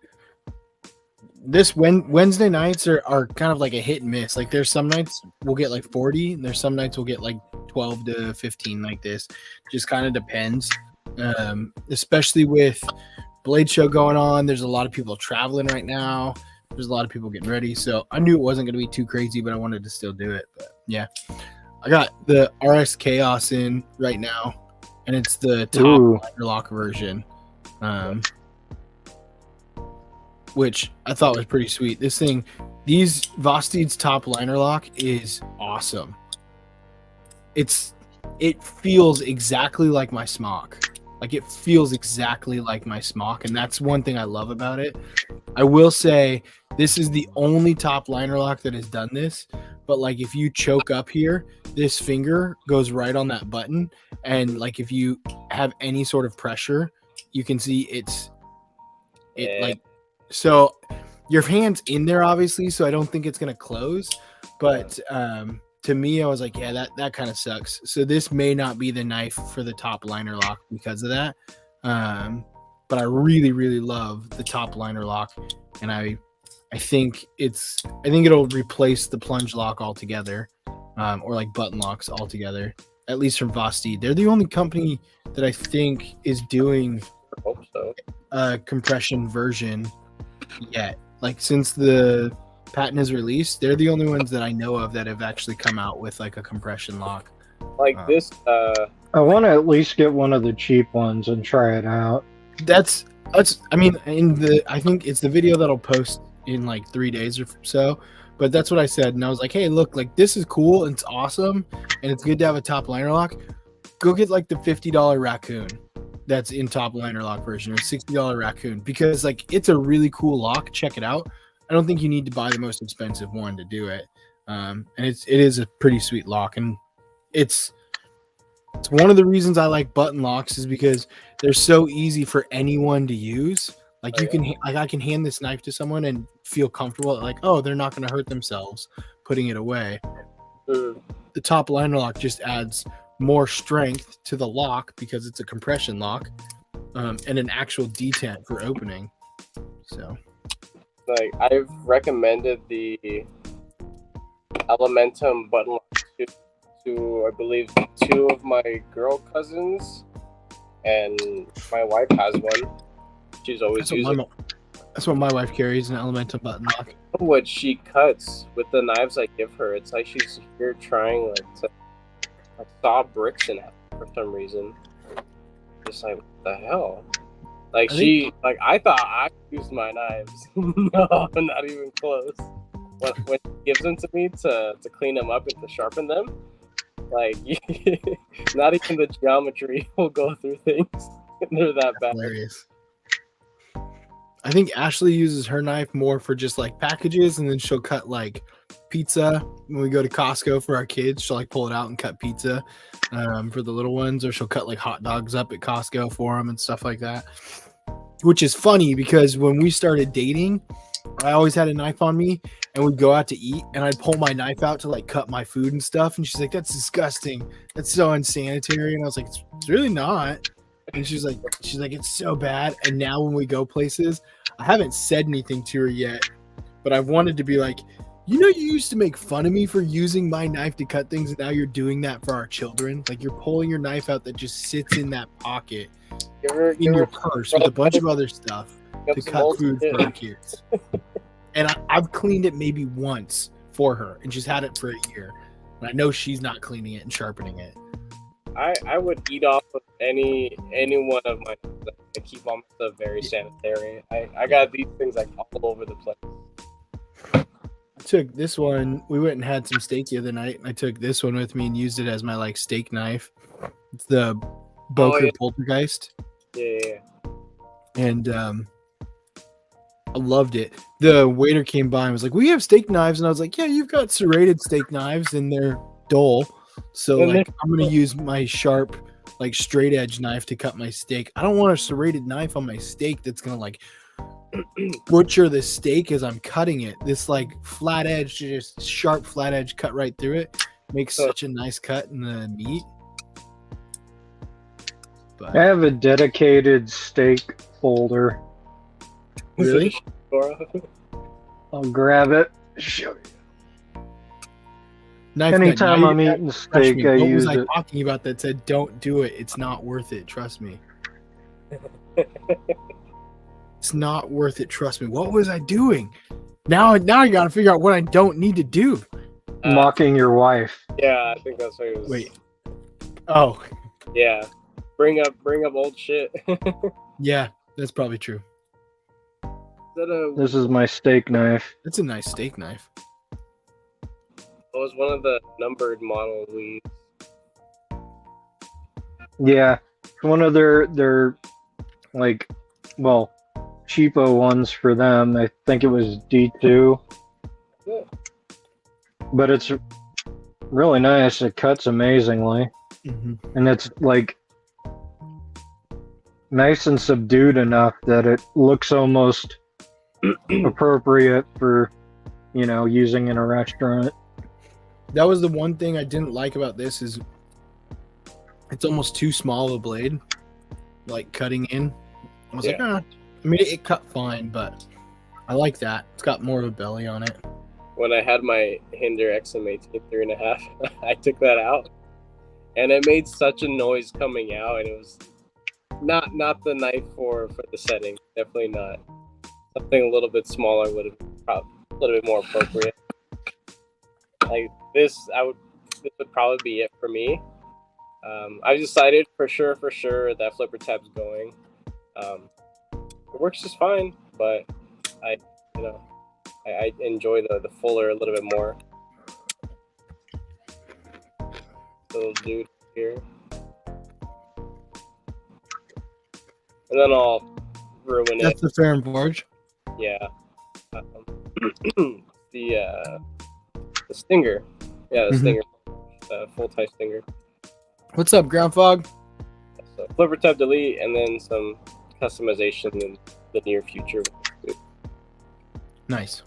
Wednesday nights are kind of like a hit and miss. Like there's some nights we'll get like 40, and there's some nights we'll get like 12 to 15 like this. Just kind of depends. Especially with Blade Show going on, there's a lot of people traveling right now. There's a lot of people getting ready, so I knew it wasn't going to be too crazy, but I wanted to still do it. But yeah, I got the RS Chaos in right now, and it's the top lock version. Which I thought was pretty sweet. These Vosteed's top liner lock is awesome. It feels exactly like my smock. Like it feels exactly like my smock, and that's one thing I love about it. I will say this is the only top liner lock that has done this, but like if you choke up here, this finger goes right on that button, and like if you have any sort of pressure, you can see so your hand's in there obviously, so I don't think it's gonna close, but to me I was like, yeah, that kind of sucks. So this may not be the knife for the top liner lock because of that, but I really, really love the top liner lock, and I think it'll replace the plunge lock altogether, or like button locks altogether, at least from Vosteed. They're the only company that I think is doing hope so. A compression version yet. Like since the patent is released, they're the only ones that I know of that have actually come out with like a compression lock. Like this. I want to at least get one of the cheap ones and try it out. That's. I mean, I think it's the video that'll post in like 3 days or so. But that's what I said, and I was like, hey, look, like this is cool and it's awesome, and it's good to have a top liner lock. Go get like the $50 Raccoon. that's in top liner lock version, or $60 raccoon, because like it's a really cool lock. Check it out. I don't think you need to buy the most expensive one to do it. And it is a pretty sweet lock, and it's one of the reasons I like button locks is because they're so easy for anyone to use. Like you can, like I can hand this knife to someone and feel comfortable, like, oh, they're not going to hurt themselves putting it away. The top liner lock just adds more strength to the lock because it's a compression lock, and an actual detent for opening. So, like, I've recommended the Elementum button lock to I believe 2 of my girl cousins, and my wife has one. She's always using it. That's what my wife carries, an Elementum button lock. What she cuts with the knives I give her, it's like she's here trying like to saw bricks in it for some reason. Just like, what the hell? Like I thought I used my knives. No, not even close. When she gives them to me to clean them up and to sharpen them, like not even the geometry will go through things. They're that bad. Hilarious. I think Ashley uses her knife more for just like packages, and then she'll cut like pizza when we go to Costco for our kids. She'll like pull it out and cut pizza for the little ones, or she'll cut like hot dogs up at Costco for them and stuff like that. Which is funny because when we started dating, I always had a knife on me, and we'd go out to eat, and I'd pull my knife out to like cut my food and stuff. And she's like, "That's disgusting. That's so unsanitary." And I was like, "It's really not." And she's like, "It's so bad." And now when we go places, I haven't said anything to her yet, but I've wanted to be like, you know, you used to make fun of me for using my knife to cut things, and now you're doing that for our children. Like you're pulling your knife out that just sits in that pocket in your purse with a bunch of other stuff to cut food for our kids. And I've cleaned it maybe once for her, and she's had it for a year. And I know she's not cleaning it and sharpening it. I would eat off of any one of my. I keep all my stuff very sanitary. I got these things like all over the place. I took this one. We went and had some steak the other night, and I took this one with me and used it as my like steak knife. It's the Boker Poltergeist. Yeah. And I loved it. The waiter came by and was like, "We have steak knives," and I was like, "Yeah, you've got serrated steak knives, and they're dull. So like, I'm gonna use my sharp, like straight edge knife to cut my steak. I don't want a serrated knife on my steak that's gonna like butcher the steak as I'm cutting it. This like flat edge, just sharp flat edge cut right through it makes such a nice cut in the meat." But, I have a dedicated steak folder. really? I'll grab it. Show you. Knife Anytime nut. I'm eating steak, I what use was I it. talking about that said don't do it? It's not worth it. Trust me. It's not worth it. Trust me. What was I doing? Now I got to figure out what I don't need to do. Mocking your wife. Yeah, I think that's what it was. Wait. Oh, Yeah. Bring up old shit. yeah, that's probably true. This is my steak knife. That's a nice steak knife. It was one of the numbered models we. Yeah, one of their like, well, cheapo ones for them. I think it was D2. Yeah. But it's really nice. It cuts amazingly, and it's like nice and subdued enough that it looks almost appropriate for, using in a restaurant. That was the one thing I didn't like about this is it's almost too small of a blade, like cutting in. I was like, I mean, it cut fine, but I like that. It's got more of a belly on it. When I had my Hinder XM18 3.5, I took that out, and it made such a noise coming out, and it was not the knife for the setting. Definitely not. Something a little bit smaller would have probably a little bit more appropriate. Like this would probably be it for me. I've decided for sure that flipper tab's going. It works just fine, but I enjoy the fuller a little bit more. Little dude here. and then I'll ruin That's it. the Fair and Forge. Yeah. The Stinger. Yeah, the Mhm. Stinger. Full type Stinger. What's up, Ground Fog? So Flipper tab delete, and then some customization in the near future. Nice.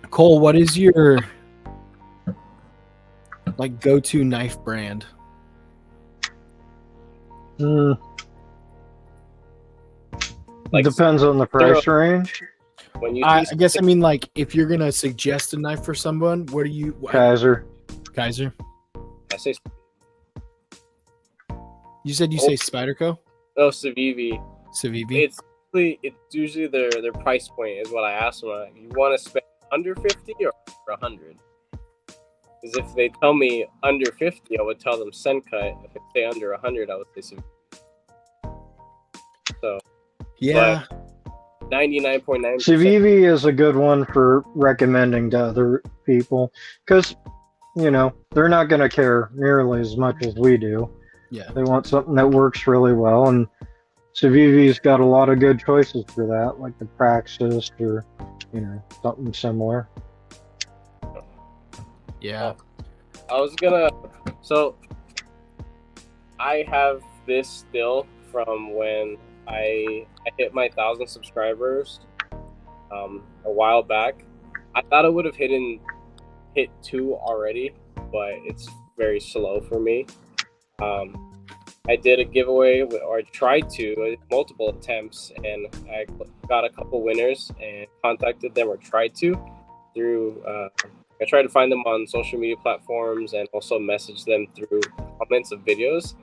Cole, what is your like go-to knife brand? Like, Depends on the price range. when you I see guess I mean like if you're gonna suggest a knife for someone, what do you Kaiser. Kaiser? I say You said you say Spyderco? Civivi. Civivi? It's usually their price point is what I ask them. Like, you want to spend under 50 or under 100? Because if they tell me under 50, I would tell them Sencut. If they say under 100, I would say Civivi. So Yeah. 99.9%. Civivi is a good one for recommending to other people because, you know, they're not going to care nearly as much as we do. Yeah. They want something that works really well, and Civivi's got a lot of good choices for that, like the Praxis or, you know, something similar. Yeah. So I have this still from when I hit my 1,000 subscribers a while back. I thought it would have hit 2 already, but it's very slow for me. I did a giveaway, or I tried to, multiple attempts, and I got a couple winners and contacted them, or tried to, through, I tried to find them on social media platforms and also message them through comments of videos,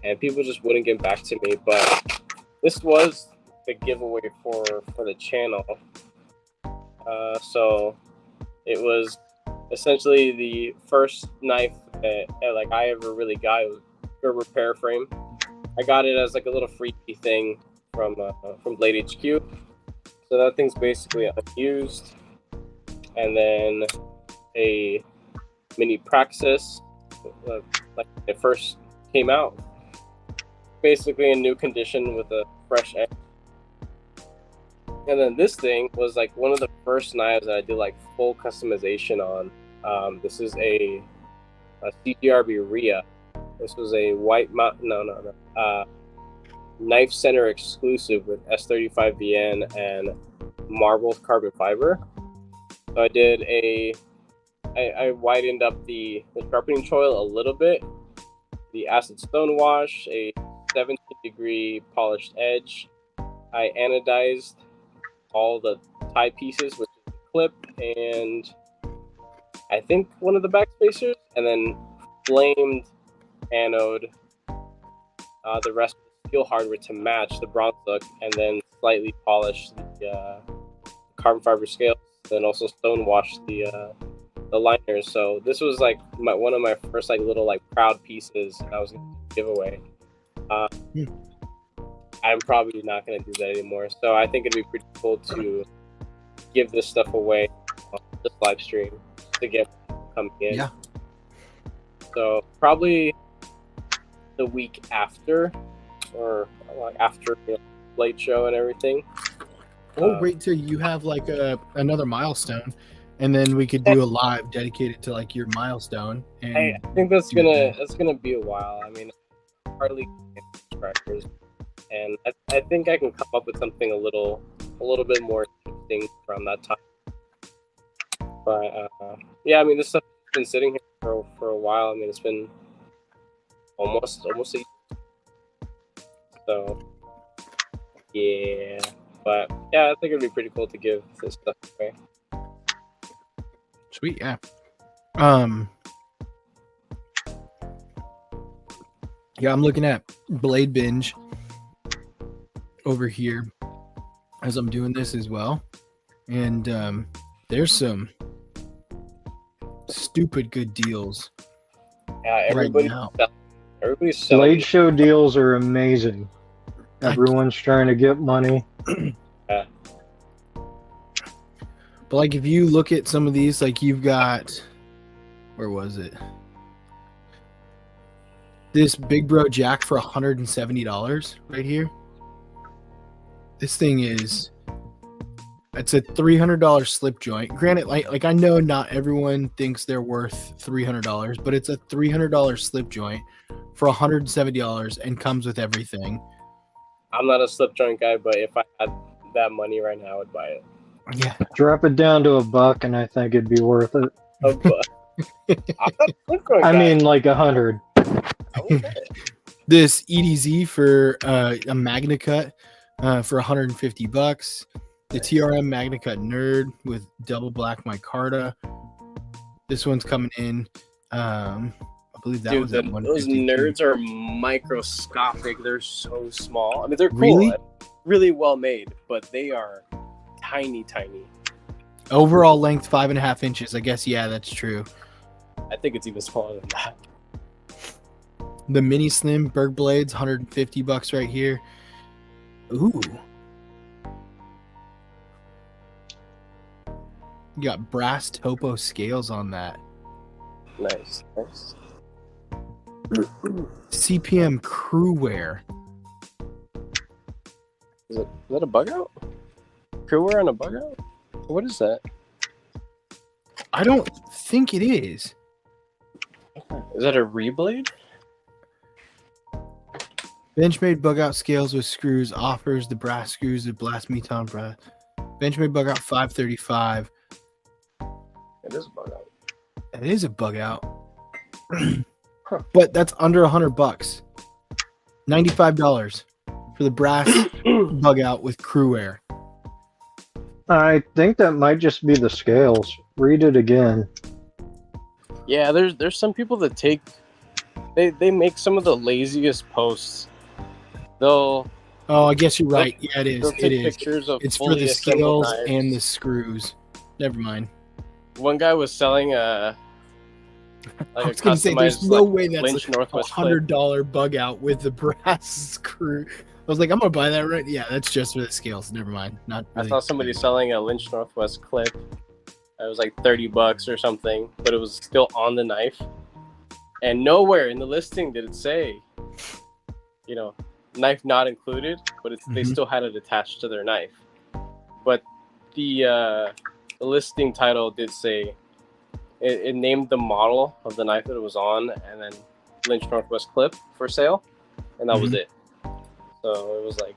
and people just wouldn't get back to me. But this was the giveaway for the channel. So it was essentially the first knife that like I ever really got. It was a repair frame. I got it as like a little freebie thing from Blade HQ. So that thing's basically unused. And then a mini Praxis, like it first came out, basically in new condition with a fresh edge. And then this thing was like one of the first knives that I did like full customization on. This is a CGRB Rhea. This was a white Knife Center exclusive with S35VN and marble carbon fiber. So I did I widened up the sharpening choil a little bit, the acid stone wash, a 17-degree polished edge. I anodized all the tie pieces with the clip and I think one of the back spacers, and then flamed anode the rest of the steel hardware to match the bronze look, and then slightly polished the carbon fiber scales, then also stone washed the liners. So this was like one of my first like little like proud pieces I was going to give away. I'm probably not going to do that anymore. So I think it'd be pretty cool to give this stuff away on this live stream to get coming in. Yeah. So probably the week after, or like after the Blade show and everything. We'll wait till you have like another milestone, and then we could do a live dedicated to like your milestone. And I think that's gonna be a while. I mean, hardly subscribers, and I think I can come up with something a little bit more interesting from that time. But yeah, I mean, this stuff has been sitting here for a while. I mean, it's been almost a year. So yeah, but yeah, I think it'd be pretty cool to give this stuff away. Sweet, yeah. Yeah, I'm looking at Blade Binge over here as I'm doing this as well, and there's some stupid good deals. Yeah, right now. Everybody's selling. Blade show deals are amazing. Everyone's trying to get money. Yeah. But like if you look at some of these, like you've got, where was it? this Big Bro Jack for $170 right here. This thing is, it's a $300 slip joint. Granted, like I know not everyone thinks they're worth $300, but it's a $300 slip joint for $170 and comes with everything. I'm not a slip joint guy, but if I had that money right now, I would buy it. Yeah. Drop it down to $1, and I think it'd be worth it. I'm not a slip joint I guy. mean, like 100. I would buy it. This EDZ for a Magna Cut for $150. The TRM Magna Cut Nerd with double black micarta. This one's coming in. I believe that was at those $150. nerds are microscopic. They're so small. I mean, they're cool, Really? really well made, but they are tiny. Overall length 5.5 inches. I guess yeah, that's true. I think it's even smaller than that. The Mini Slim Berg Blades, $150 right here. Ooh. You got brass topo scales on that. Nice. CPM Crew Wear. Is that a bug out? Crewwear on a bug out? What is that? I don't think it is. Is that a reblade? Benchmade bug out scales with screws offers the brass screws that blast meton brass. Benchmade bug out $535. It is a bug out. It is a bug out. But that's under $100. $95 for the brass bug out with Crew Wear. I think that might just be the scales. Read it again. Yeah, there's some people that they make some of the laziest posts. They'll Oh, I guess you're right. Yeah, it is. they'll It take is. pictures of It's for fully the assembled scales knives. and the screws. Never mind. One guy was selling I like was gonna say, there's customized, no like, way that's Lynch a Northwest clip. $100 bug out with the brass screw. I was like, I'm gonna buy that right. Yeah, that's just for the scales. Never mind. Not. I Really. saw somebody selling a Lynch Northwest clip. It was like $30 or something, but it was still on the knife. And nowhere in the listing did it say, knife not included, but they Mhm. still had it attached to their knife. But the listing title did say it named the model of the knife that it was on, and then Lynch Northwest clip for sale, and that was it. So it was like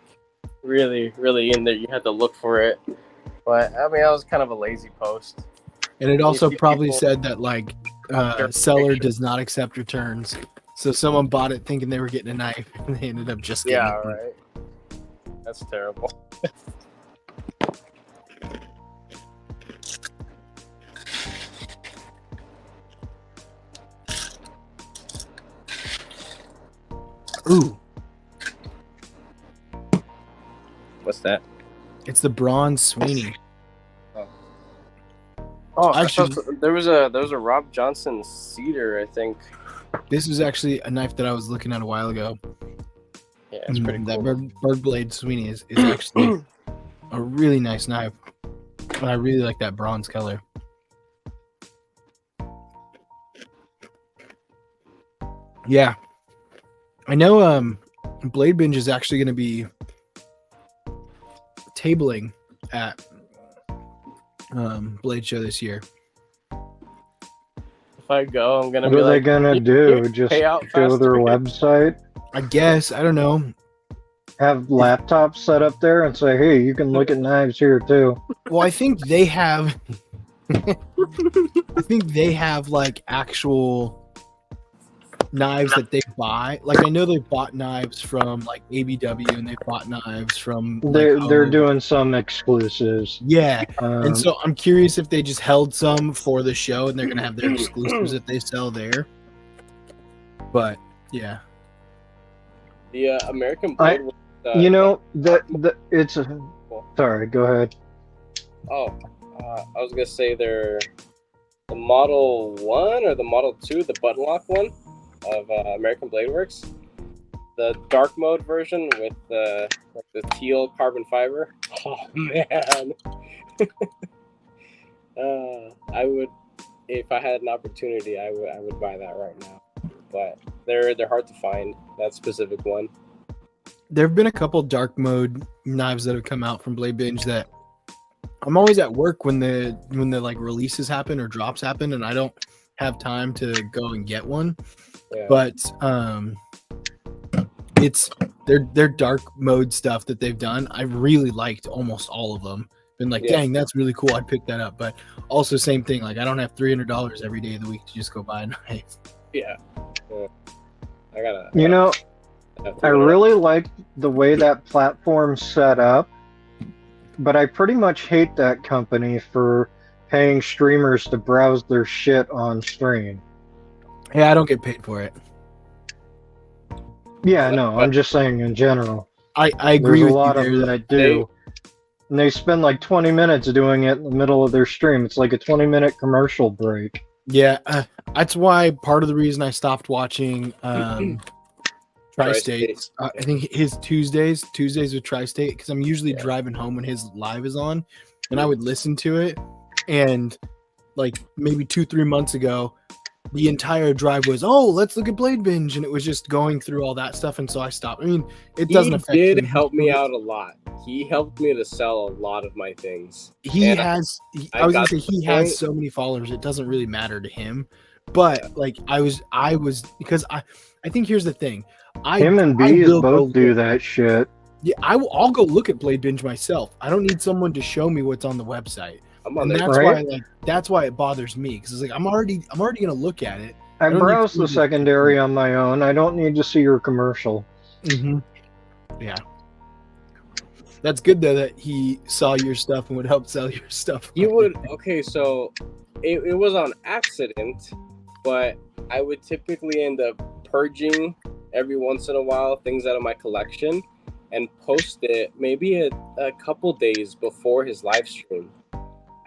really, really in there. You had to look for it. But I mean, that was kind of a lazy post. And it also see probably people- said that like seller does not accept returns. So someone bought it thinking they were getting a knife, and they ended up just getting Yeah, it. right. That's terrible. Ooh, What's that? it's the bronze Sweeney. Oh, Actually- there was a Rob Johnson cedar, I think. This is actually a knife that I was looking at a while ago. Yeah, it's pretty That cool. bird blade Sweeney is actually a really nice knife. And I really like that bronze color. Yeah. I know Blade Binge is actually going to be tabling at Blade Show this year. If I go, I'm gonna What be are they like, gonna do? Just pay out show their faster. website? I guess. I don't know. Have laptops set up there and say, hey, you can look at knives here too. Well, I think they have. I think they have like actual knives that they buy. Like I know they bought knives from like ABW and they bought knives from. Like, They're Hogue. doing some exclusives. Yeah, Um, and so I'm curious if they just held some for the show and they're gonna have their exclusives that they sell there. But yeah, The American I- Blade. it's sorry. Go ahead. I was gonna say they're the Model 1 or the Model 2, the button lock one of American Blade Works. The dark mode version with the teal carbon fiber. Oh man. I would, if I had an opportunity, I would buy that right now. but they're hard to find. That specific one. There have been a couple dark mode knives that have come out from Blade Binge that I'm always at work when the like releases happen or drops happen, and I don't have time to go and get one. Yeah. But it's their dark mode stuff that they've done. I really liked almost all of them. Been like, Yeah. dang, that's really cool. I'd pick that up. But also same thing. Like I don't have $300 every day of the week to just go buy a knife. Yeah. I gotta. You know, have to I go to- really like the way that platform's set up, but I pretty much hate that company for paying streamers to browse their shit on stream. Hey, I don't get paid for it. Yeah, no, I'm just saying in general. I agree There's with a lot you of there. them that do. And they spend like 20 minutes doing it in the middle of their stream. It's like a 20-minute commercial break. Yeah, that's why part of the reason I stopped watching Tri-State. I think his Tuesdays with Tri-State, because I'm usually driving home when his live is on, and I would listen to it. And like maybe 2-3 months ago, the entire drive was, oh, let's look at Blade Binge, and it was just going through all that stuff, and so I stopped. I mean, it doesn't affect He did him. help me out a lot. He helped me to sell a lot of my things. He And has. I I was gonna got say the he point. has so many followers. It doesn't really matter to him. But like I was because I think here's the thing. Him and I Bees will go both do look- that shit. Yeah, I'll go look at Blade Binge myself. I don't need someone to show me what's on the website. I'm on And there. that's Right. why that's why it bothers me, because it's like I'm already gonna look at it. I don't need browse to the do- secondary on my own. I don't need to see your commercial. Yeah. That's good though that he saw your stuff and would help sell your stuff. You would okay, so it was on accident, but I would typically end up purging every once in a while things out of my collection and post it maybe a couple days before his live stream.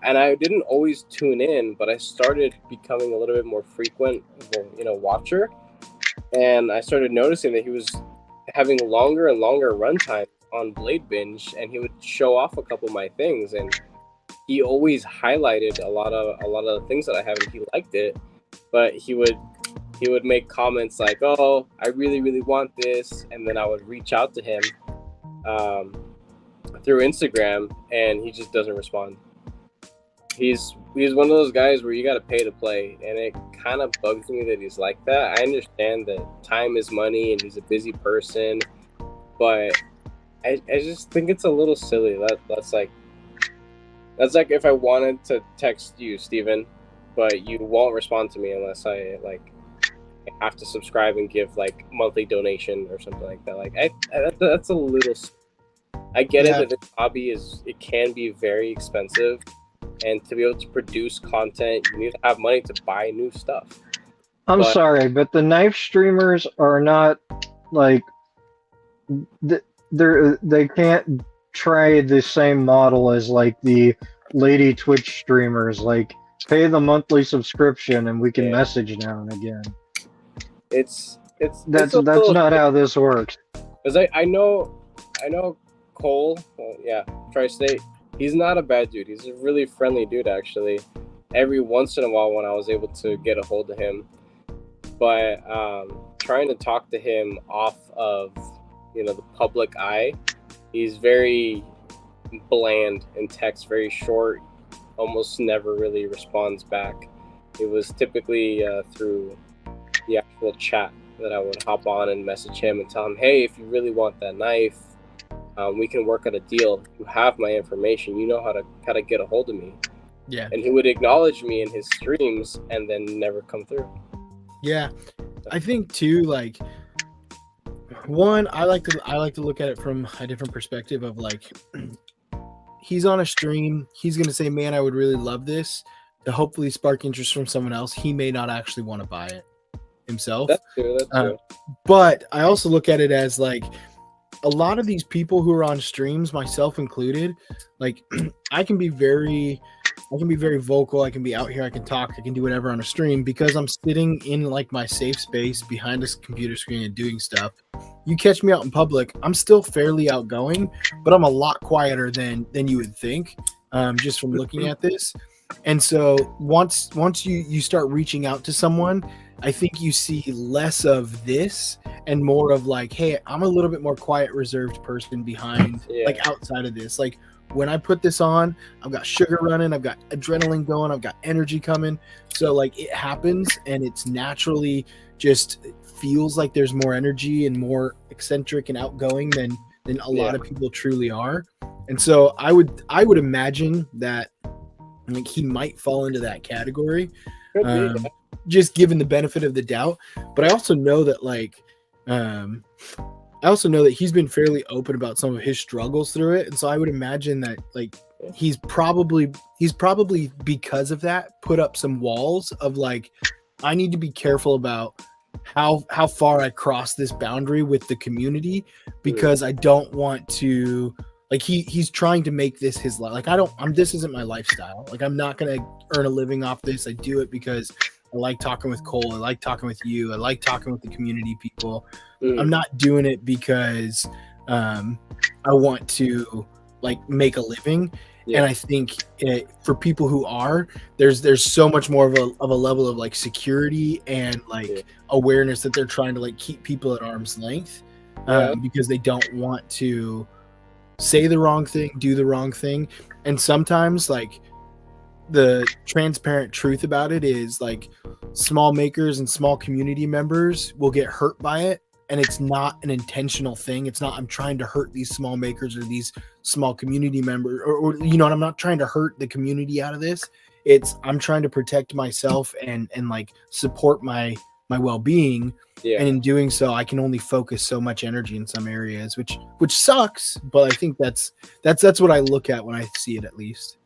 And I didn't always tune in, but I started becoming a little bit more frequent, watcher. And I started noticing that he was having longer and longer runtime on Blade Binge, and he would show off a couple of my things, and he always highlighted a lot of the things that I have, and he liked it. But he would make comments like, "Oh, I really, really want this," and then I would reach out to him through Instagram, and he just doesn't respond. He's one of those guys where you got to pay to play, and it kind of bugs me that he's like that. I understand that time is money, and he's a busy person, but I just think it's a little silly. That's like if I wanted to text you, Steven, but you won't respond to me unless I have to subscribe and give like monthly donation or something like that. Like that's a little. I get it that this hobby can be very expensive, and to be able to produce content, you need to have money to buy new stuff. I'm But- sorry, but the knife streamers are not like they can't try the same model as like the lady Twitch streamers. Like pay the monthly subscription and we can Yeah. message now and again. It's That's a little- not how this works. Because I know Cole, Tri-State, he's not a bad dude. He's a really friendly dude, actually. Every once in a while when I was able to get a hold of him. But trying to talk to him off of, the public eye, he's very bland in text, very short, almost never really responds back. It was typically through the actual chat that I would hop on and message him and tell him, hey, if you really want that knife, we can work out a deal. You have my information. You know how to get a hold of me. Yeah. And he would acknowledge me in his streams and then never come through. Yeah. I think too, like one, I like to look at it from a different perspective of like he's on a stream, he's gonna say, man, I would really love this, to hopefully spark interest from someone else. He may not actually want to buy it himself. That's true. That's true. But I also look at it as like a lot of these people who are on streams, myself included, like I can be very vocal. I can be out here. I can talk. I can do whatever on a stream because I'm sitting in like my safe space behind a computer screen and doing stuff. You catch me out in public, I'm still fairly outgoing, but I'm a lot quieter than you would think, just from looking at this. And so once you start reaching out to someone, I think you see less of this and more of like, hey, I'm a little bit more quiet, reserved person behind, like outside of this. Like when I put this on, I've got sugar running, I've got adrenaline going, I've got energy coming. So like it happens and it's naturally just feels like there's more energy and more eccentric and outgoing than a lot of people truly are. And so I would imagine that like he might fall into that category. Just given the benefit of the doubt. But I also know that he's been fairly open about some of his struggles through it. And so I would imagine that like he's probably because of that put up some walls of like, I need to be careful about how far I cross this boundary with the community, because I don't want to like he's trying to make this his life. Like this isn't my lifestyle. Like I'm not gonna earn a living off this. I do it because I like talking with Cole. I like talking with you. I like talking with the community people. I'm not doing it because I want to like make a living. And I think for people who are, there's so much more of a level of like security and like awareness that they're trying to like keep people at arm's length because they don't want to say the wrong thing, do the wrong thing. And sometimes like the transparent truth about it is like small makers and small community members will get hurt by it. And it's not an intentional thing. It's not, I'm trying to hurt these small makers or these small community members or you know, I'm not trying to hurt the community out of this. It's, I'm trying to protect myself and like support my well-being. And in doing so, I can only focus so much energy in some areas, which sucks. But I think that's what I look at when I see it, at least.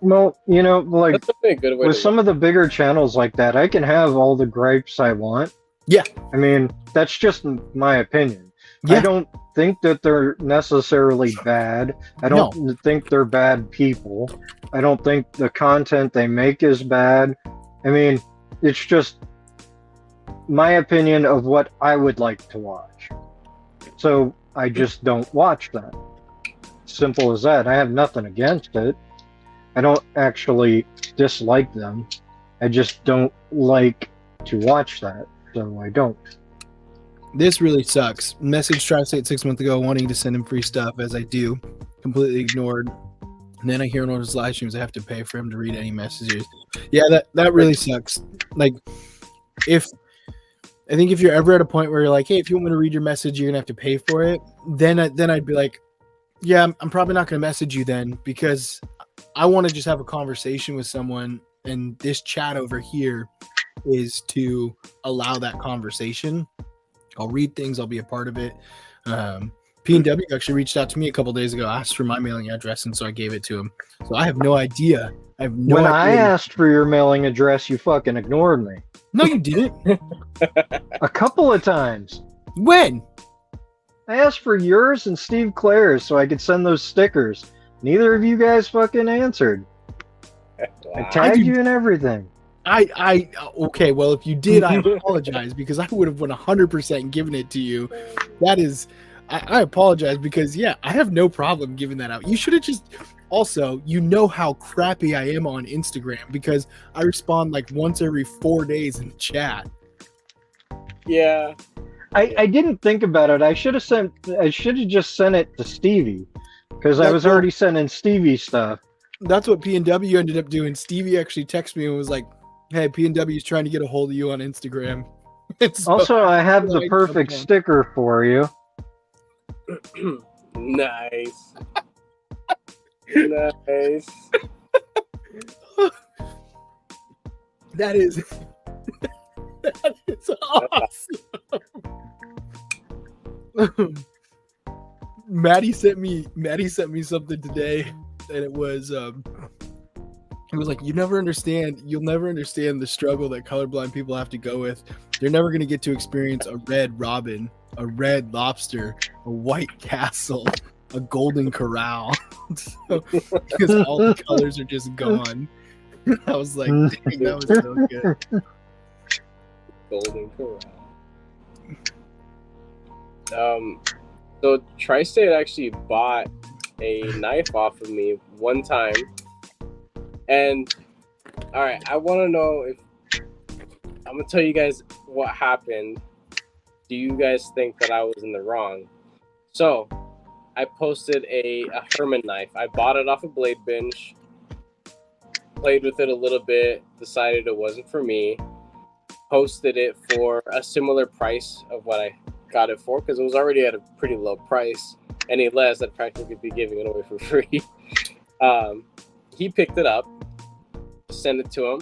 Well, you know, like That's definitely a good way with to some of the bigger channels like that, I can have all the gripes I want. Yeah. I mean, that's just my opinion. Yeah. I don't think that they're necessarily bad. I don't think they're bad people. I don't think the content they make is bad. I mean, it's just my opinion of what I would like to watch. So I just don't watch that. Simple as that. I have nothing against it. I don't actually dislike them. I just don't like to watch that. So I don't. This really sucks. Message Tri-State 6 months ago wanting to send him free stuff, as I do. Completely ignored. And then I hear in one of his live streams I have to pay for him to read any messages. Yeah, that really sucks. Like, I think if you're ever at a point where you're like, hey, if you want me to read your message, you're gonna have to pay for it. Then I'd be like, yeah, I'm probably not gonna message you then, because I want to just have a conversation with someone, and this chat over here is to allow that conversation. I'll read things, I'll be a part of it. P&W actually reached out to me a couple days ago, asked for my mailing address, and so I gave it to him. So I have no idea. When I asked for your mailing address, you fucking ignored me. No, you didn't. A couple of times. When? I asked for yours and Steve Clare's so I could send those stickers. Neither of you guys fucking answered. I tagged you and everything. Okay, well, if you did, I apologize, because I would have 100% given it to you. That is, I apologize, because yeah, I have no problem giving that out. You should have just, also, you know how crappy I am on Instagram, because I respond like once every 4 days in chat. Yeah. I didn't think about it. I should have just sent it to Stevie, because I was already sending Stevie stuff. That's what P&W ended up doing. Stevie actually texted me and was like, hey, P&W is trying to get a hold of you on Instagram. So, also, I have the perfect sticker for you. Nice. Nice. That is awesome. Maddie sent me something today, and it was like, you'll never understand the struggle that colorblind people have to go with. They're never going to get to experience a red robin, a red lobster, a white castle, a golden corral, because all the colors are just gone. I was like, dang, that was so good. Golden corral. So Tri-State actually bought a knife off of me one time, and All right, I want to know if I'm gonna tell you guys what happened. Do you guys think that I was in the wrong? So, I posted a Herman knife. I bought it off of Blade Binge, played with it a little bit, decided it wasn't for me, posted it for a similar price of what I got it for because it was already at a pretty low price. Any less, I'd practically be giving it away for free. He picked it up, sent it to him.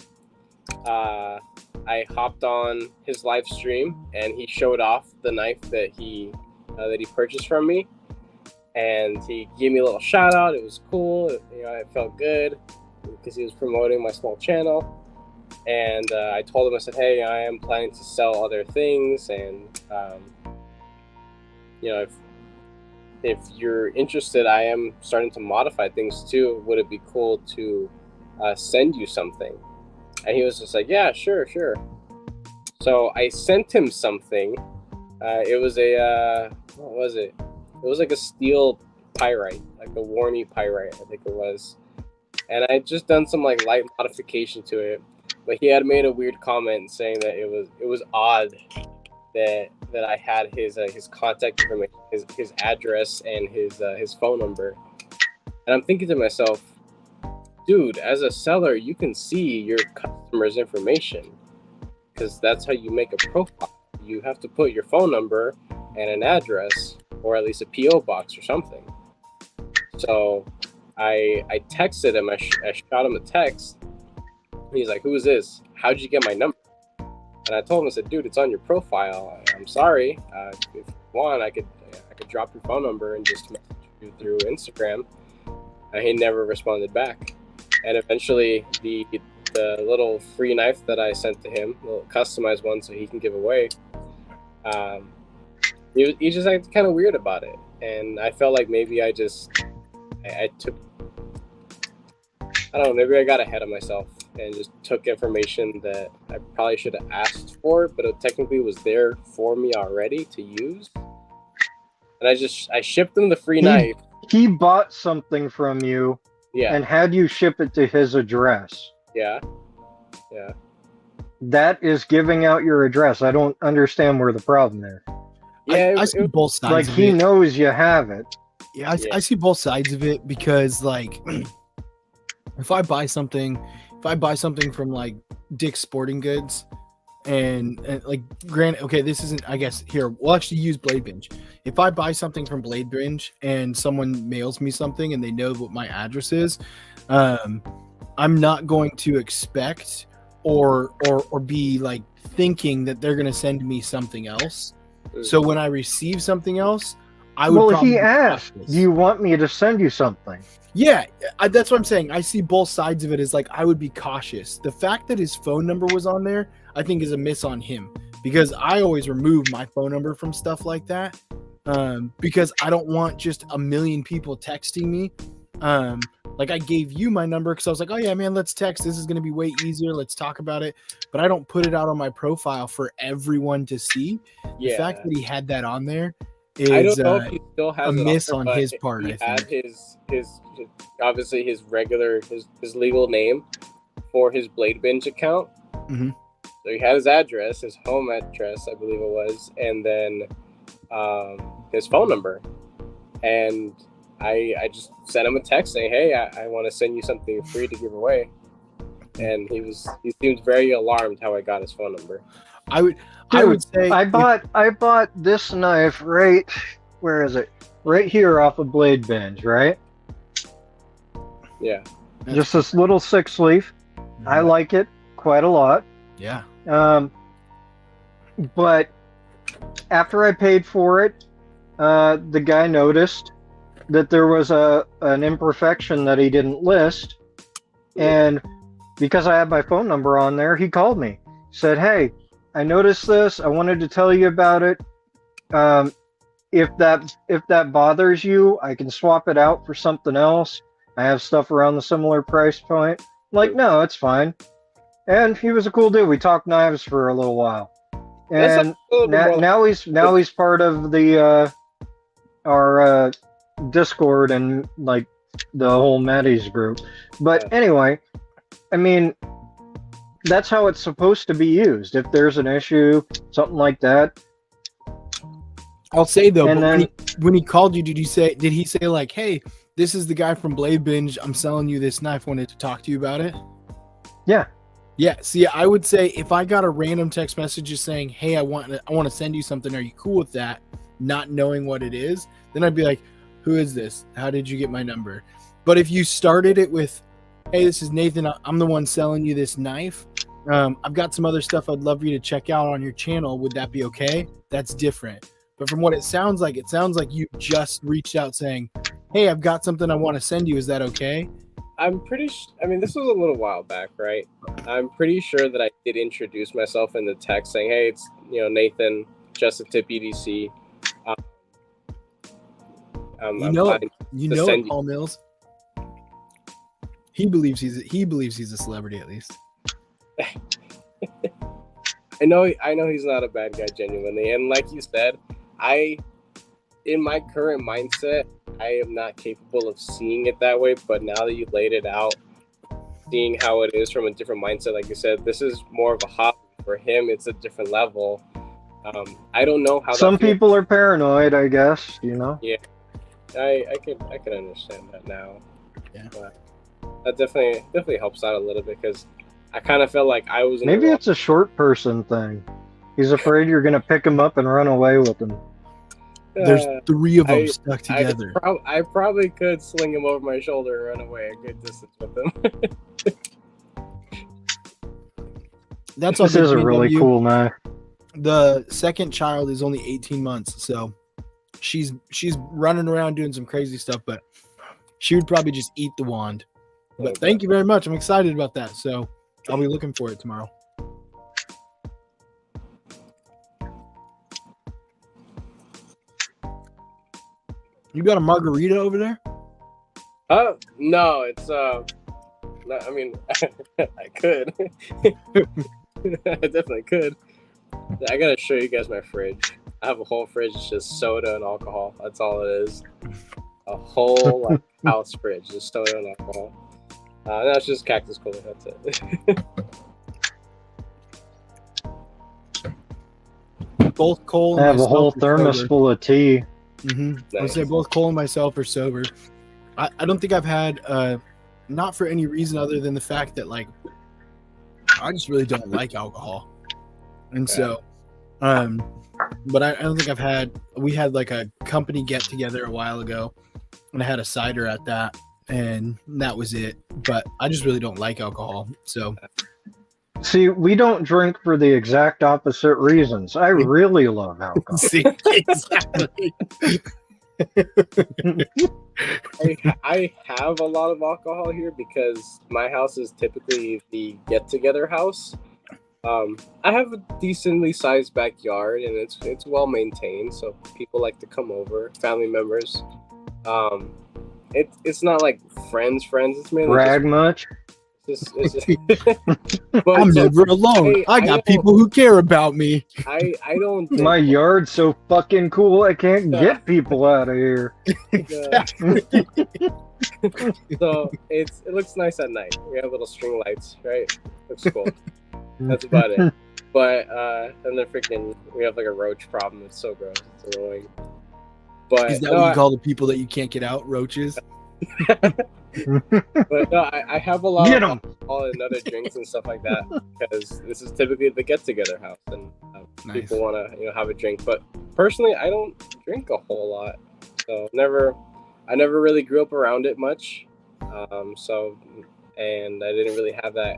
I hopped on his live stream and he showed off the knife that he purchased from me, and he gave me a little shout out. It was cool. You know, it felt good because he was promoting my small channel. And I told him, I said, hey, I am planning to sell other things, and you know, if you're interested, I am starting to modify things too. Would it be cool to send you something? And he was just like, yeah, sure. So I sent him something. It was a what was it? It was like a steel pyrite, like a Warney pyrite, I think it was. And I just done some like light modification to it. But he had made a weird comment saying that it was odd that I had his contact information, his address, and his phone number. And I'm thinking to myself, dude, as a seller, you can see your customer's information because that's how you make a profile. You have to put your phone number and an address, or at least a PO box or something. So I texted him. I shot him a text. He's like, who is this? How'd you get my number? And I told him, I said, dude, it's on your profile. I'm sorry. If you want, I could drop your phone number and just message you through Instagram. And he never responded back. And eventually, the little free knife that I sent to him, a little customized one so he can give away, he just acted kind of weird about it. And I felt like maybe I took, I don't know, maybe I got ahead of myself and just took information that I probably should have asked for, but it technically was there for me already to use. And I shipped him the free knife. He bought something from you, Yeah. and had you ship it to his address. Yeah. That is giving out your address. I don't understand where the problem is. Yeah, I see both sides. Like, of he it. knows you have it. Yeah, I see both sides of it because, like, if I buy something from like Dick's Sporting Goods, and like, granted, okay, this isn't. I guess here we'll actually use Blade Binge. If I buy something from Blade Binge and someone mails me something and they know what my address is, I'm not going to expect or be like thinking that they're gonna send me something else. So when I receive something else, I would. Well, he asked, "Do you want me to send you something?" Yeah, that's what I'm saying. I see both sides of it as like I would be cautious. The fact that his phone number was on there, I think, is a miss on him because I always remove my phone number from stuff like that because I don't want just a million people texting me. Like, I gave you my number because I was like, oh yeah, man, let's text. This is going to be way easier. Let's talk about it. But I don't put it out on my profile for everyone to see. Yeah. The fact that he had that on there is I don't know if he still has a miss on on his part. He I had think. his obviously his regular his legal name for his Blade Binge account. Mhm. So he had his address, his home address, I believe it was, and then his phone number. And I just sent him a text saying, hey, I want to send you something free to give away. And he seemed very alarmed how I got his phone number. I would say I bought this knife right. Where is it? Right here off of Blade Binge, right? Yeah. Just this little 6-leaf. I like it quite a lot. Yeah. But after I paid for it, the guy noticed that there was an imperfection that he didn't list, and because I had my phone number on there, he called me. Said, "Hey, I noticed this. I wanted to tell you about it. If that bothers you, I can swap it out for something else. I have stuff around the similar price point." I'm like, no, it's fine. And he was a cool dude. We talked knives for a little while, and now he's part of the our Discord and like the whole Maddie's group. But anyway, I mean, that's how it's supposed to be used. If there's an issue, something like that. I'll say though, And but then- when he called you, did he say like, hey, this is the guy from Blade Binge, I'm selling you this knife, wanted to talk to you about it? Yeah. Yeah, see, I would say if I got a random text message just saying, hey, I want to send you something, are you cool with that? Not knowing what it is, then I'd be like, who is this? How did you get my number? But if you started it with, hey, this is Nathan, I'm the one selling you this knife. I've got some other stuff I'd love for you to check out on your channel. Would that be okay? That's different. But from what it sounds like you just reached out saying, hey, I've got something I want to send you. Is that okay? I'm pretty I mean, this was a little while back, right? I'm pretty sure that I did introduce myself in the text saying, hey, it's, Nathan, Just a Tip EDC. I'm planning You to know send it, you- Paul Mills. He believes he's a celebrity at least. I know he's not a bad guy genuinely, and like you said, in my current mindset, I am not capable of seeing it that way. But now that you laid it out, seeing how it is from a different mindset, like you said, this is more of a hobby for him. It's a different level. I don't know how Some that feels. people are paranoid, I guess. I can understand that now. Yeah. But that definitely helps out a little bit because I kind of felt like I was in the Maybe wrong- it's a short person thing. He's afraid you're gonna pick him up and run away with him. There's 3 of them I- stuck together. I probably could sling him over my shoulder and run away a good distance with him. That's all This is a good, really BW. cool knife. The second child is only 18 months, so she's running around doing some crazy stuff, but she would probably just eat the wand. But Okay. thank you very much. I'm excited about that. So I'll be looking for it tomorrow. You got a margarita over there? No, it's no, I mean, I could. I definitely could. I gotta show you guys my fridge. I have a whole fridge. It's just soda and alcohol. That's all it is. A whole like house fridge, just soda and alcohol. That's just Cactus Cola. That's it. Both Cole I and have a myself whole are thermos sober. full of tea. Mm-hmm. I would Nice. say both Cole and myself are sober. I don't think I've had, not for any reason other than the fact that, like, I just really don't like alcohol. And so, but I don't think I've had, we had like a company get together a while ago and I had a cider at that and that was it. But I just really don't like alcohol. So, See, we don't drink for the exact opposite reasons. I really love alcohol. see, exactly. I have a lot of alcohol here because my house is typically the get-together house. I have a decently sized backyard and it's well maintained, so people like to come over, family members. It's not like friends. It's mainly Brag much? just but I'm so never alone. I I got know- people who care about me. I don't think My yard's so fucking cool, I can't get people out of here. so it looks nice at night. We have little string lights, right? Looks cool. That's about it. But and then we have like a roach problem. It's so gross. It's annoying. But Is that no, what you call the people that you can't get out? Roaches? but no, I have a lot Get of 'em. alcohol and other drinks and stuff like that because this is typically the get-together house and Nice. people want to have a drink. But personally, I don't drink a whole lot, so I never really grew up around it much. And I didn't really have that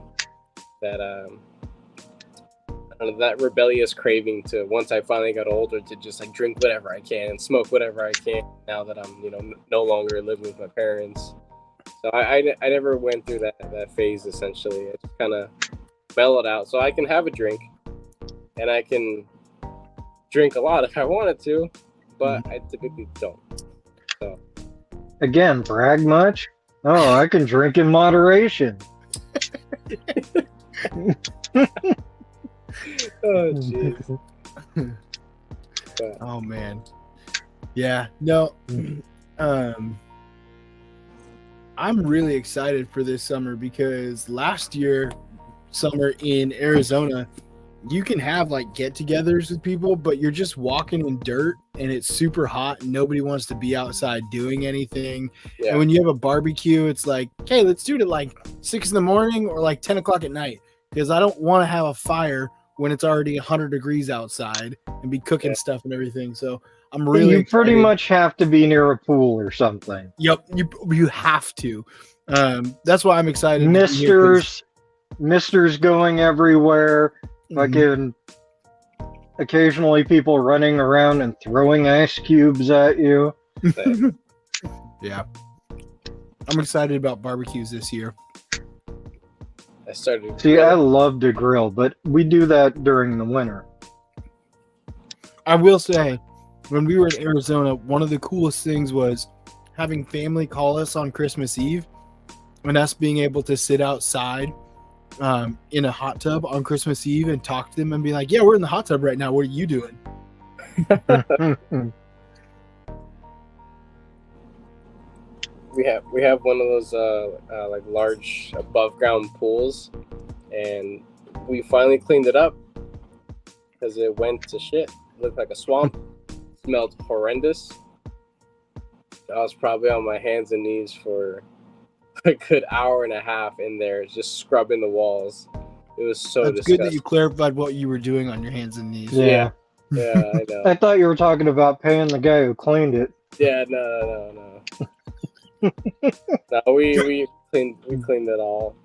that rebellious craving to, once I finally got older, to just like drink whatever I can and smoke whatever I can. Now that I'm no longer living with my parents, so I never went through that phase. Essentially, I just kind of mellowed out, so I can have a drink, and I can drink a lot if I wanted to, but I typically don't. So Again, brag much? Oh, I can drink in moderation. oh jeez. Oh man. Yeah. No. I'm really excited for this summer because last year summer in Arizona, you can have like get-togethers with people, but you're just walking in dirt and it's super hot and nobody wants to be outside doing anything. Yeah. And when you have a barbecue, it's like, hey, let's do it at like 6 a.m. or like 10 o'clock at night, because I don't want to have a fire when it's already 100 degrees outside and be cooking stuff and everything. So I'm really You pretty excited. much have to be near a pool or something. Yep, you have to. That's why I'm excited. to be here, 'cause- Misters going everywhere. Mhm. Fucking occasionally people running around and throwing ice cubes at you. Yeah, I'm excited about barbecues this year. I started. See, I love to grill, but we do that during the winter. I will say, when we were in Arizona, one of the coolest things was having family call us on Christmas Eve and us being able to sit outside in a hot tub on Christmas Eve and talk to them and be like, yeah, we're in the hot tub right now. What are you doing? We have one of those like large above ground pools, and we finally cleaned it up because it went to shit. It looked like a swamp. Smelled horrendous. I was probably on my hands and knees for a good hour and a half in there, just scrubbing the walls. It was so That's disgusting. good that you clarified what you were doing on your hands and knees. Yeah. Yeah, I know. I thought you were talking about paying the guy who cleaned it. Yeah, no. No, we cleaned it all.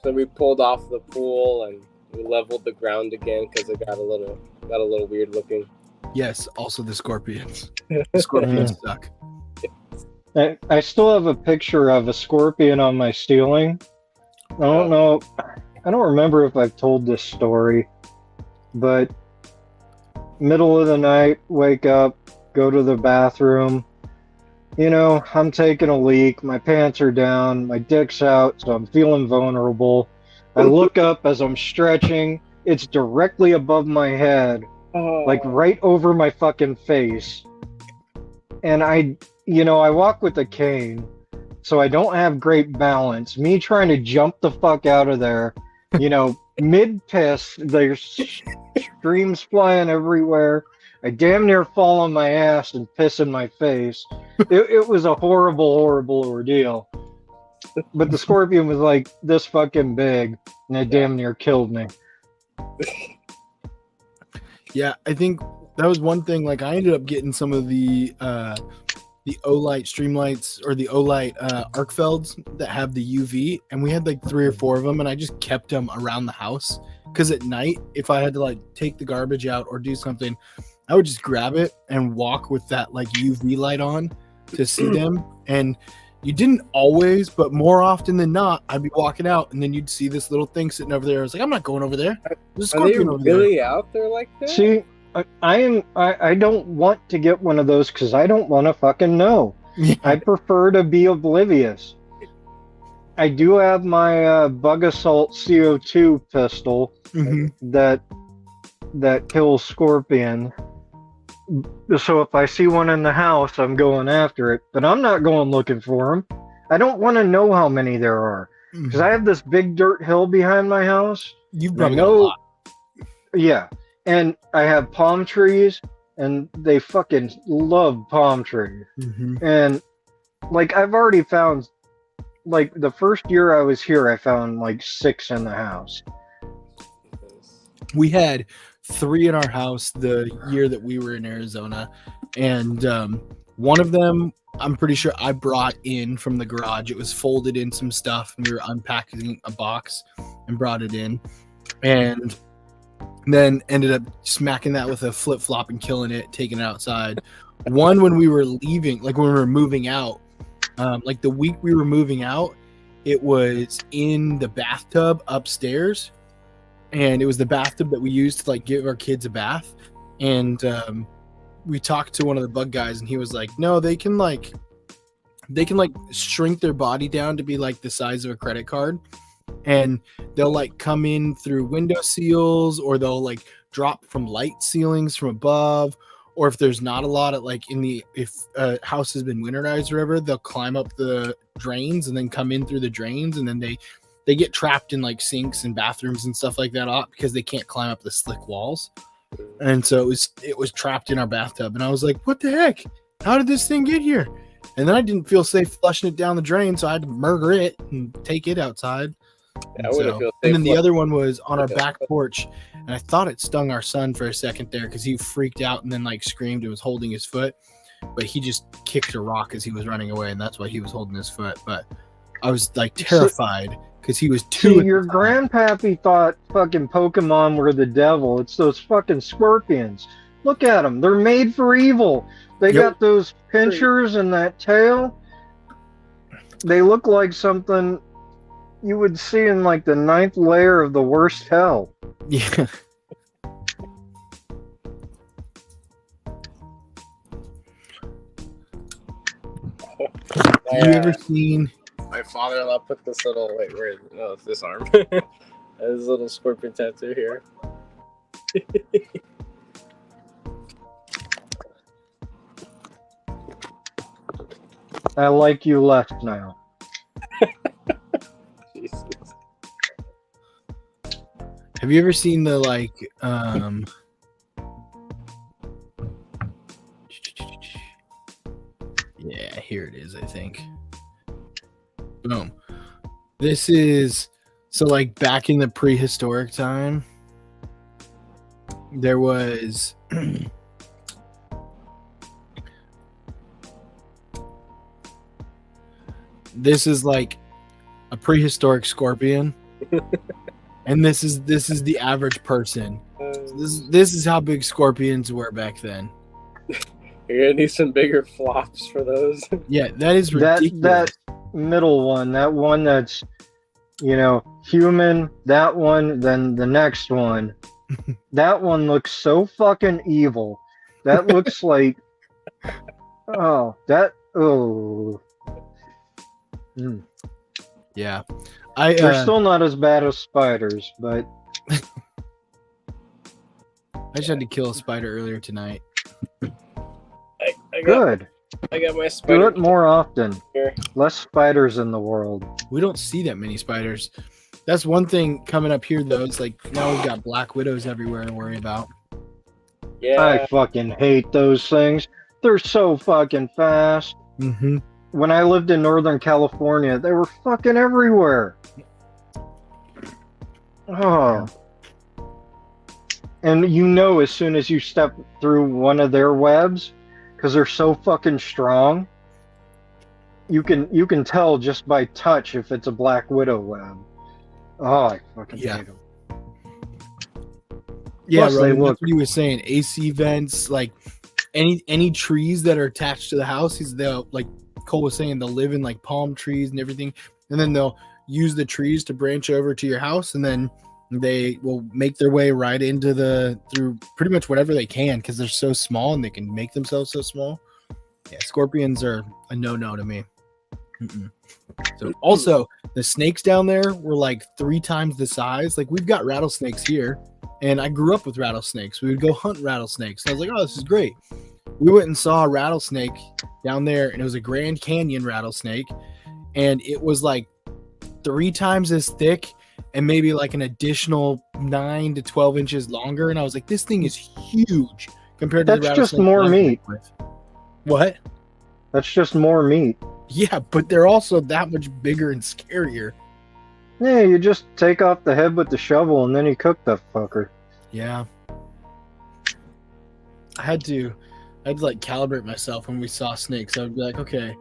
So we pulled off the pool and we leveled the ground again because it got a little weird looking. Yes, also the scorpions. The scorpions suck. I still have a picture of a scorpion on my ceiling. I don't know. I don't remember if I've told this story, but middle of the night, wake up, go to the bathroom. You know, I'm taking a leak. My pants are down. My dick's out, so I'm feeling vulnerable. I look up as I'm stretching. It's directly above my head, like right over my fucking face. And I walk with a cane, so I don't have great balance. Me trying to jump the fuck out of there, mid-piss, there's streams flying everywhere. I damn near fall on my ass and piss in my face. It was a horrible, horrible ordeal. But the scorpion was like this fucking big, and it damn near killed me. Yeah, I think that was one thing. Like, I ended up getting some of the Olight Streamlights or the Olight Arcfelds that have the UV, and we had like 3 or 4 of them, and I just kept them around the house because at night, if I had to like take the garbage out or do something, I would just grab it and walk with that like UV light on to see them. And you didn't always, but more often than not, I'd be walking out and then you'd see this little thing sitting over there. I was like, I'm not going over there. There's a Are they scorpion over really out there like that? See, I don't want to get one of those because I don't want to fucking know. there. I prefer to be oblivious. I do have my Bug Assault CO2 pistol Mhm. that kills scorpion. So if I see one in the house, I'm going after it. But I'm not going looking for them. I don't want to know how many there are because I have this big dirt hill behind my house. You've I probably got a know, lot. yeah, and I have palm trees, and they fucking love palm trees. Mhm. And like I've already found, like the first year I was here, I found like 6 in the house. We had 3 in our house the year that we were in Arizona, and one of them I'm pretty sure I brought in from the garage. It was folded in some stuff, and we were unpacking a box and brought it in, and then ended up smacking that with a flip flop and killing it, taking it outside. One when we were leaving, like when we were moving out, like the week we were moving out, it was in the bathtub upstairs. And it was the bathtub that we used to like give our kids a bath. And we talked to one of the bug guys, and he was like, no, they can like shrink their body down to be like the size of a credit card, and they'll like come in through window seals, or they'll like drop from light ceilings from above, or if there's not a lot of like if a house has been winterized or whatever, they'll climb up the drains and then come in through the drains, and then they they get trapped in like sinks and bathrooms and stuff like that a lot because they can't climb up the slick walls. And so it was trapped in our bathtub, and I was like, what the heck? How did this thing get here? And then I didn't feel safe flushing it down the drain, so I had to murder it and take it outside. Yeah, I wouldn't feel safe. And then the other one was on our back porch, and I thought it stung our son for a second there because he freaked out and then like screamed and was holding his foot, but he just kicked a rock as he was running away, and that's why he was holding his foot. But I was like terrified because he was two. See, your grandpappy thought fucking Pokemon were the devil. It's those fucking scorpions. Look at them. They're made for evil. They got those pinchers and that tail. They look like something you would see in like the 9th layer of the worst hell. Yeah. Have you ever seen? My father-in-law put this little it's this arm. This little scorpion tattoo here. I like you left now. Jesus. Have you ever seen the yeah, here it is, I think. Boom. This is so like back in the prehistoric time, there was this is like a prehistoric scorpion. And this is the average person. This is how big scorpions were back then. You're gonna need some bigger flops for those. Yeah, that is ridiculous. That middle one, that one that's, human, that one, then the next one. That one looks so fucking evil. That looks like, they're Yeah. still not as bad as spiders, but I just had to kill a spider earlier tonight. good. I got my spider. Do it more often. Here. Less spiders in the world. We don't see that many spiders. That's one thing coming up here, though. It's like now we've got black widows everywhere to worry about. Yeah. I fucking hate those things. They're so fucking fast. Mm-hmm. When I lived in Northern California, they were fucking everywhere. Oh. And as soon as you step through one of their webs, because they're so fucking strong, you can tell just by touch if it's a black widow web. Oh, I fucking hate them. Yeah, Plus, Roman, that's what he was saying. AC vents, like any trees that are attached to the house, they'll, like Cole was saying, they'll live in like palm trees and everything, and then they'll use the trees to branch over to your house, and then they will make their way right through pretty much whatever they can because they're so small and they can make themselves so small. Yeah, scorpions are a no-no to me. Mm-mm. So also the snakes down there were like 3 times the size. Like we've got rattlesnakes here, and I grew up with rattlesnakes. We would go hunt rattlesnakes. I was like, oh, this is great. We went and saw a rattlesnake down there, and it was a Grand Canyon rattlesnake, and it was like 3 times as thick and maybe like an additional 9 to 12 inches longer. And I was like, this thing is huge compared to the rattlesnake. That's just more meat. What? That's just more meat. Yeah, but they're also that much bigger and scarier. Yeah, you just take off the head with the shovel and then you cook the fucker. Yeah. I had to like calibrate myself when we saw snakes. I would be like, okay,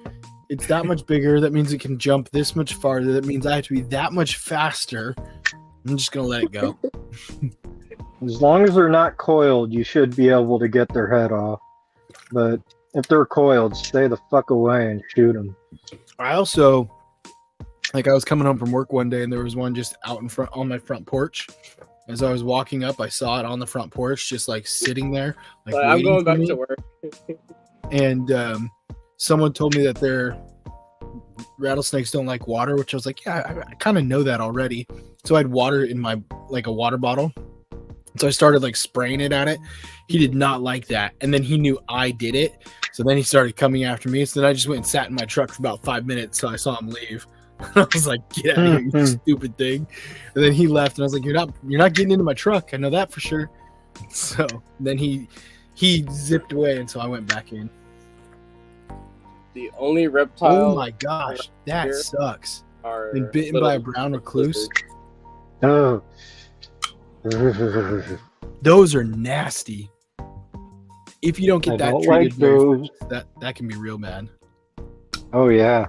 it's that much bigger. That means it can jump this much farther. That means I have to be that much faster. I'm just going to let it go. As long as they're not coiled, you should be able to get their head off. But if they're coiled, stay the fuck away and shoot them. I also, I was coming home from work one day, and there was one just out in front on my front porch. As I was walking up, I saw it on the front porch, just like sitting there. Like I'm going back to work. And someone told me that their rattlesnakes don't like water, which I was like, yeah, I kind of know that already. So I had water in my a water bottle. So I started like spraying it at it. He did not like that. And then he knew I did it. So then he started coming after me. So then I just went and sat in my truck for about 5 minutes till I saw him leave. I was like, get out of here, you stupid thing. And then he left, and I was like, you're not getting into my truck. I know that for sure. So then he zipped away, and so I went back in. The only reptile Oh my gosh, that here sucks. are Been bitten little by a brown recluse. Oh. Those are nasty. If you don't I get that don't treated like very those. fast, that can be real bad. Oh yeah.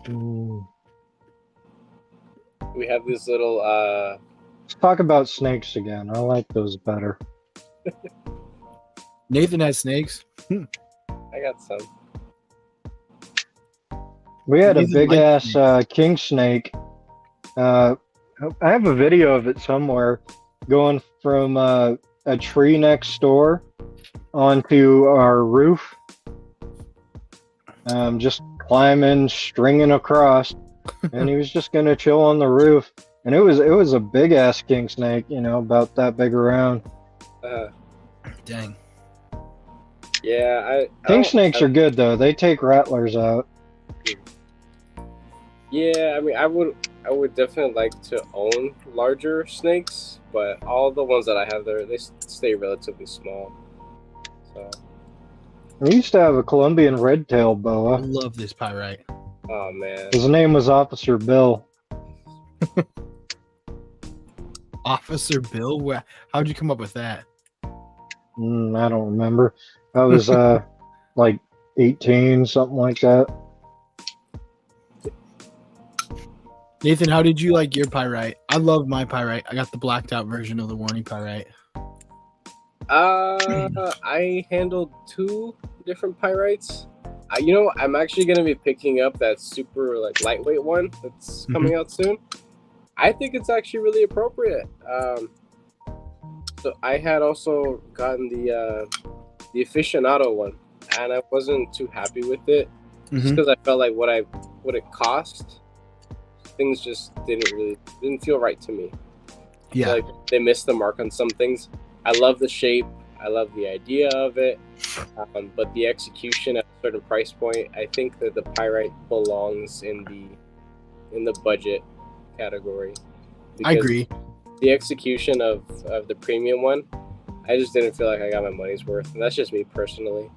Mm. We have this little Let's talk about snakes again. I like those better. Nathan has snakes. I got some. We had a Nathan big likes ass king snake. I have a video of it somewhere going from a tree next door onto our roof. Just climbing, stringing across, and he was just gonna chill on the roof. And it was a big ass king snake, you know, about that big around. Dang. Yeah, King snakes are good though. They take rattlers out. Yeah, I mean, I would definitely like to own larger snakes, but all the ones that I have there, they stay relatively small. So, We used to have a Colombian red-tailed I boa. love this pyrite. oh man, His name was Officer Bill. Officer Bill, how'd you come up with that? I don't remember. I was like 18, something like that. Nathan, how did you like your pyrite? I love my pyrite. I got the blacked out version of the Warney pyrite. I handled 2 different pyrites. I'm actually gonna be picking up that super like lightweight one that's coming out soon. I think it's actually really appropriate. So I had also gotten the aficionado one, and I wasn't too happy with it, just because I felt like what it cost, things just didn't feel right to me. Yeah. Like they missed the mark on some things. I love the shape. I love the idea of it, but the execution at a certain price point, I think that the pyrite belongs in the budget category. I agree. The execution of the premium one, I just didn't feel like I got my money's worth, and that's just me personally.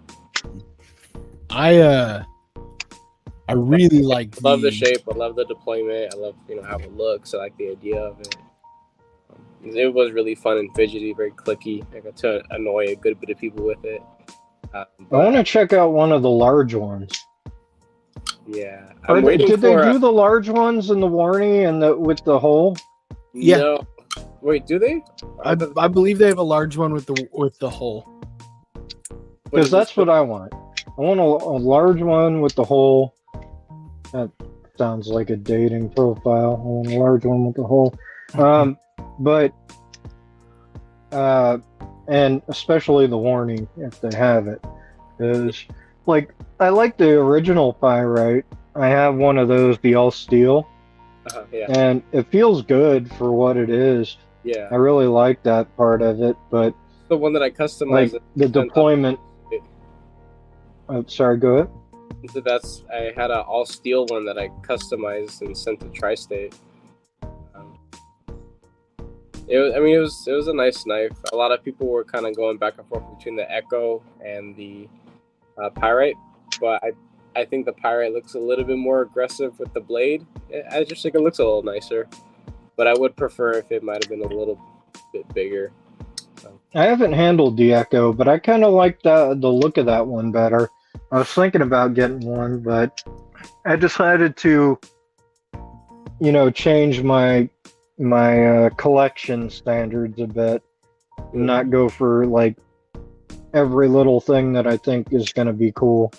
I really like Love the shape. I love the deployment. I love how it looks. I like the idea of it. It was really fun and fidgety, very clicky. I got to annoy a good bit of people with it. I want to check out one of the large ones. Yeah, Did they do the large ones in the Warney and with the hole? Yeah. No. Wait, do they? I believe they have a large one with the hole. Because that's what I want. I want a large one with the hole. That sounds like a dating profile. I want a large one with the hole. But and especially the Warney, if they have it, is like I like the original pyrite. I have one of those, the all steel, yeah. and it feels good for what it is. Yeah, I really like that part of it, but the one that I customized. like the deployment. Oh, sorry, go ahead. So I had an all steel one that I customized and sent to Tri-State. It was a nice knife. A lot of people were kind of going back and forth between the Echo and the Pyrite, but I think the Pyrite looks a little bit more aggressive with the blade. I just think it looks a little nicer, but I would prefer if it might have been a little bit bigger. I haven't handled the Echo, but I kind of like the look of that one better. I was thinking about getting one, but I decided to, change my collection standards a bit, and not go for like every little thing that I think is going to be cool.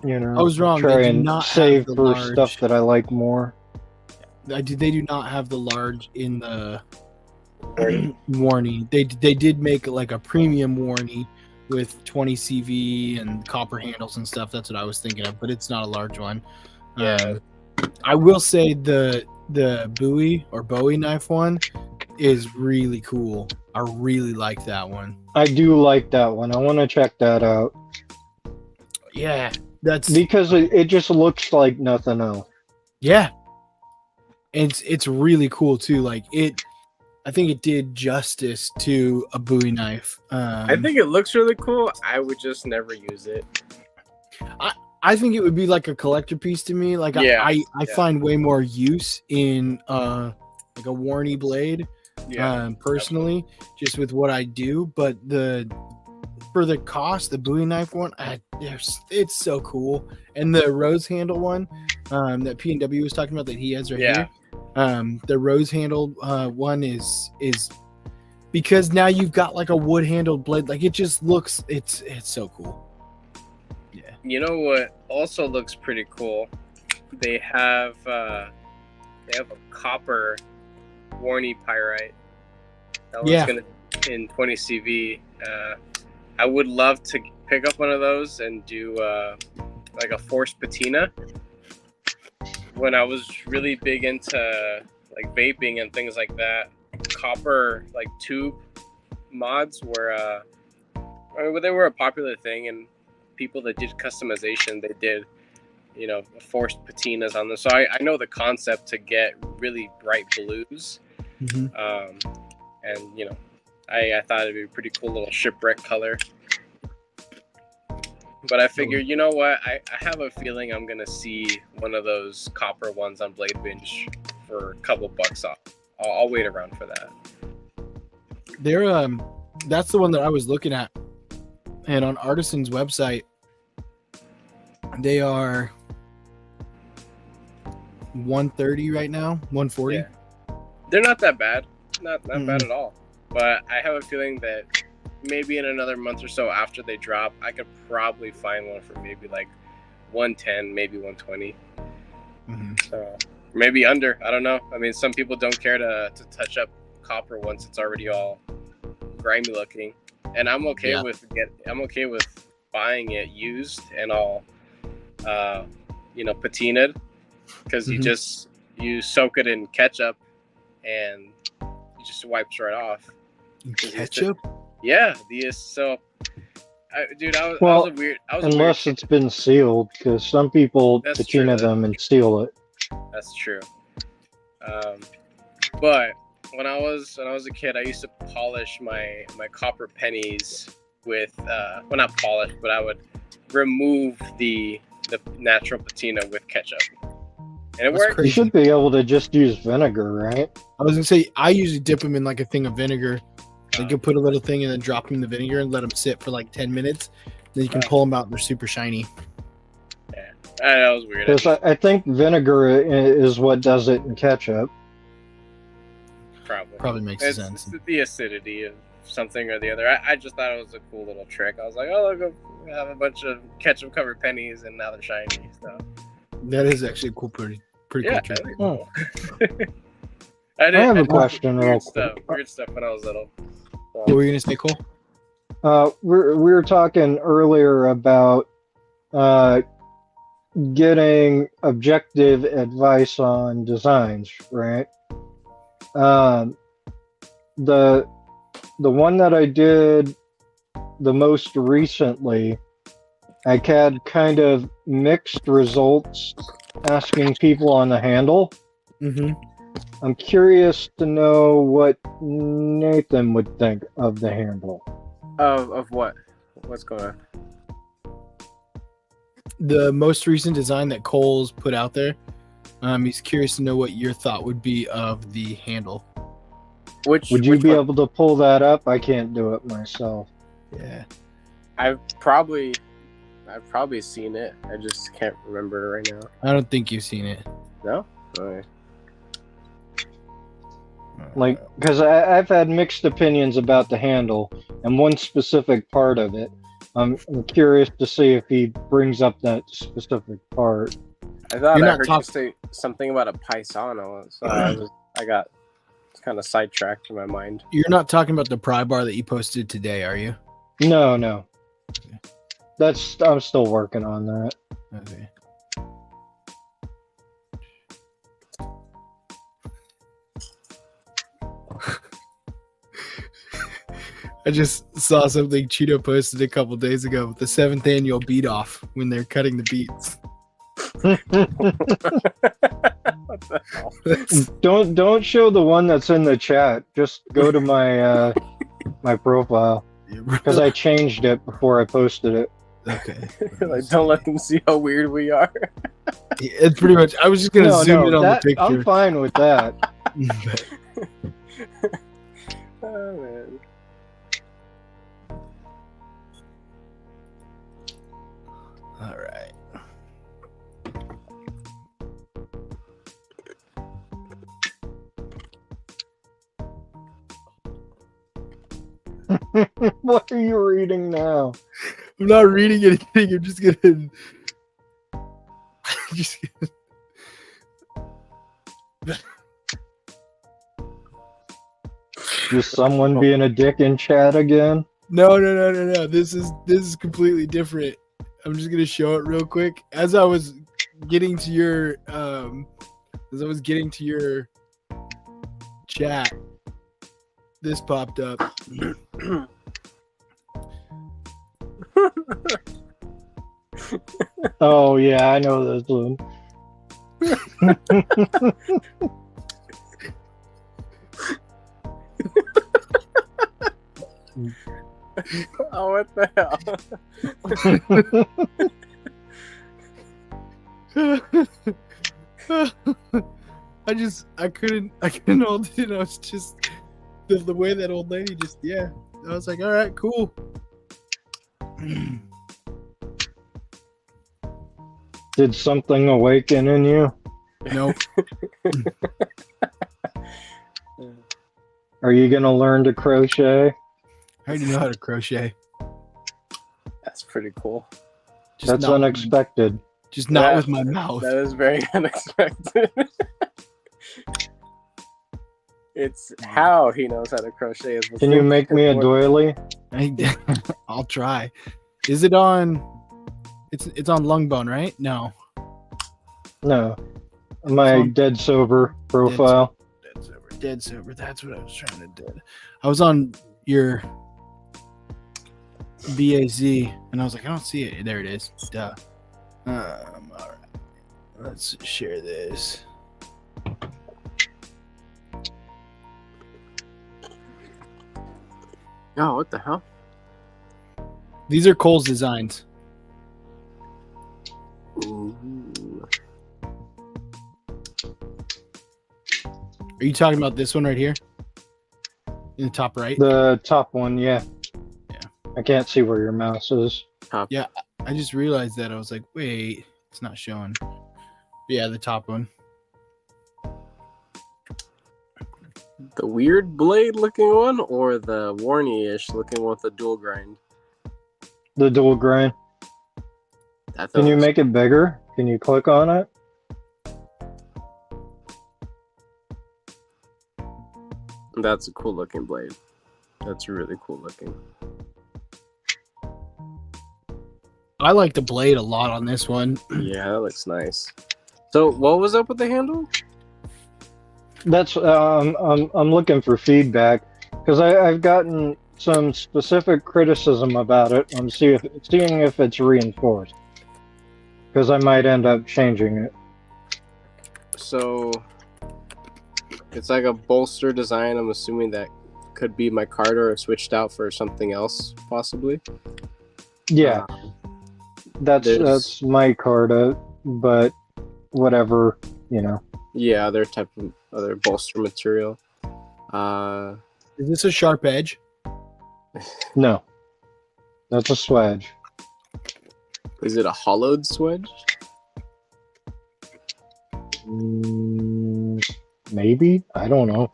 I was wrong. Try They do and not save have the for large. stuff that I like more. They do not have the large in the Warney. They did make like a premium Warney with 20 CV and copper handles and stuff. That's what I was thinking of, but it's not a large one. Yeah. I will say the Bowie knife one is really cool. I really like that one. I do like that one. I want to check that out. Yeah, That's because it just looks like nothing else. yeah. It's really cool too. Like I think it did justice to a Bowie knife. I think it looks really cool. I would just never use it. I think it would be like a collector piece to me. Like Yeah, I find way more use in like a Warney blade, personally, just with what I do. But for the cost, the Bowie knife one, it's so cool. And the rose handle one, that P&W was talking about that he has right here. The rose handled one is because now you've got like a wood handled blade. Like it just looks, it's so cool. Yeah. You know what also looks pretty cool? They have a copper Warney pyrite. That one's gonna in 20 CV. I would love to pick up one of those and do like a forced patina. When I was really big into like vaping and things like that, copper like tube mods were they were a popular thing, and people that did customization, they did forced patinas on them. So I know the concept to get really bright blues. Mm-hmm. And I thought it'd be a pretty cool little shipwreck color. But I figured, you know what? I have a feeling I'm gonna see one of those copper ones on Blade Binge for a couple bucks off. I'll wait around for that. They're that's the one that I was looking at, and on Artisan's website, they are $130 right now, $140. Yeah. They're not that bad, not bad at all. But I have a feeling that maybe in another month or so after they drop, I could probably find one for maybe like 110, maybe 120. Mm-hmm. So maybe under. I don't know. I mean, some people don't care to touch up copper once it's already all grimy looking, and I'm okay with buying it used and all, patinaed, because you soak it in ketchup and it just wipes right off. Ketchup? Yeah, dude, I was a weird. Unless it's been sealed, because some people patina them and seal it. That's true. But when I was a kid, I used to polish my copper pennies with not polish, but I would remove the natural patina with ketchup, and it worked. You should be able to just use vinegar, right? I was gonna say I usually dip them in like a thing of vinegar. You can put a little thing and then drop them in the vinegar and let them sit for like 10 minutes. Then you can pull them out and they're super shiny. Yeah, that was weird. Because I think vinegar is what does it in ketchup. Probably makes sense. It's the acidity of something or the other. I just thought it was a cool little trick. I was like, oh, look, we have a bunch of ketchup-covered pennies and now they're shiny. So that is actually a cool, pretty cool trick. Cool. I have a question. Weird stuff when I was little. What were you gonna say, Cole? We were talking earlier about getting objective advice on designs, right? The one that I did the most recently, I had kind of mixed results asking people on the handle. Mm-hmm. I'm curious to know what Nathan would think of the handle. Of what? What's going on? The most recent design that Cole's put out there. He's curious to know what your thought would be of the handle. Would you be able to pull that up? I can't do it myself. Yeah. I've probably seen it. I just can't remember right now. I don't think you've seen it. No? Okay. Like, because I've had mixed opinions about the handle and one specific part of it. I'm curious to see if he brings up that specific part. I thought I heard you say something about a paisano, so I got kind of sidetracked in my mind. You're not talking about the pry bar that you posted today, are you? No. I'm still working on that. Okay. I just saw something Cheeto posted a couple days ago. The 7th annual beat off when they're cutting the beats. What the hell? Don't show the one that's in the chat. Just go to my my profile because I changed it before I posted it. Okay. Like, don't let them see how weird we are. It's pretty much. I was just gonna zoom in on the picture. I'm fine with that. Oh man. All right. What are you reading now? I'm not reading anything. I'm just gonna. just gonna... Is someone being a dick in chat again? No. This is completely different. I'm just gonna show it real quick. As I was getting to your chat, this popped up. Oh yeah, I know this one. Oh, what the hell? I couldn't hold it. I was just the way that old lady just I was like, all right, cool. Did something awaken in you? Nope. Are you gonna learn to crochet? I already know how to crochet. That's pretty cool. Just That's not, unexpected. Just not with my mouth. That is very unexpected. It's how he knows how to crochet. Is Can you make me a doily? I'll try. Is it on? It's on Lungbone, right? No. No. My dead sober profile. Dead sober. That's what I was trying to do. I was on your BAZ and I was like, I don't see it. There it is. Duh. All right. Let's share this. Oh, what the hell? These are Cole's designs. Ooh. Are you talking about this one right here? In the top right? The top one, yeah. Yeah. I can't see where your mouse is. Yeah, I just realized that. I was like, wait, it's not showing. But yeah, the top one. The weird blade looking one or the Warney-ish looking one with the dual grind? The dual grind. Can you make it bigger? Can you click on it? That's a cool looking blade. That's really cool looking. I like the blade a lot on this one. Yeah, that looks nice. So what was up with the handle? That's I'm looking for feedback because I've gotten some specific criticism about it. I'm seeing if it's reinforced because I might end up changing it. So it's like a bolster design. I'm assuming that could be my Carter or switched out for something else, possibly. Yeah, that's my Carter, but whatever, you know. Yeah, other type of other bolster material. Is this a sharp edge? No, that's a swedge. Is it a hollowed swedge? Maybe, I don't know.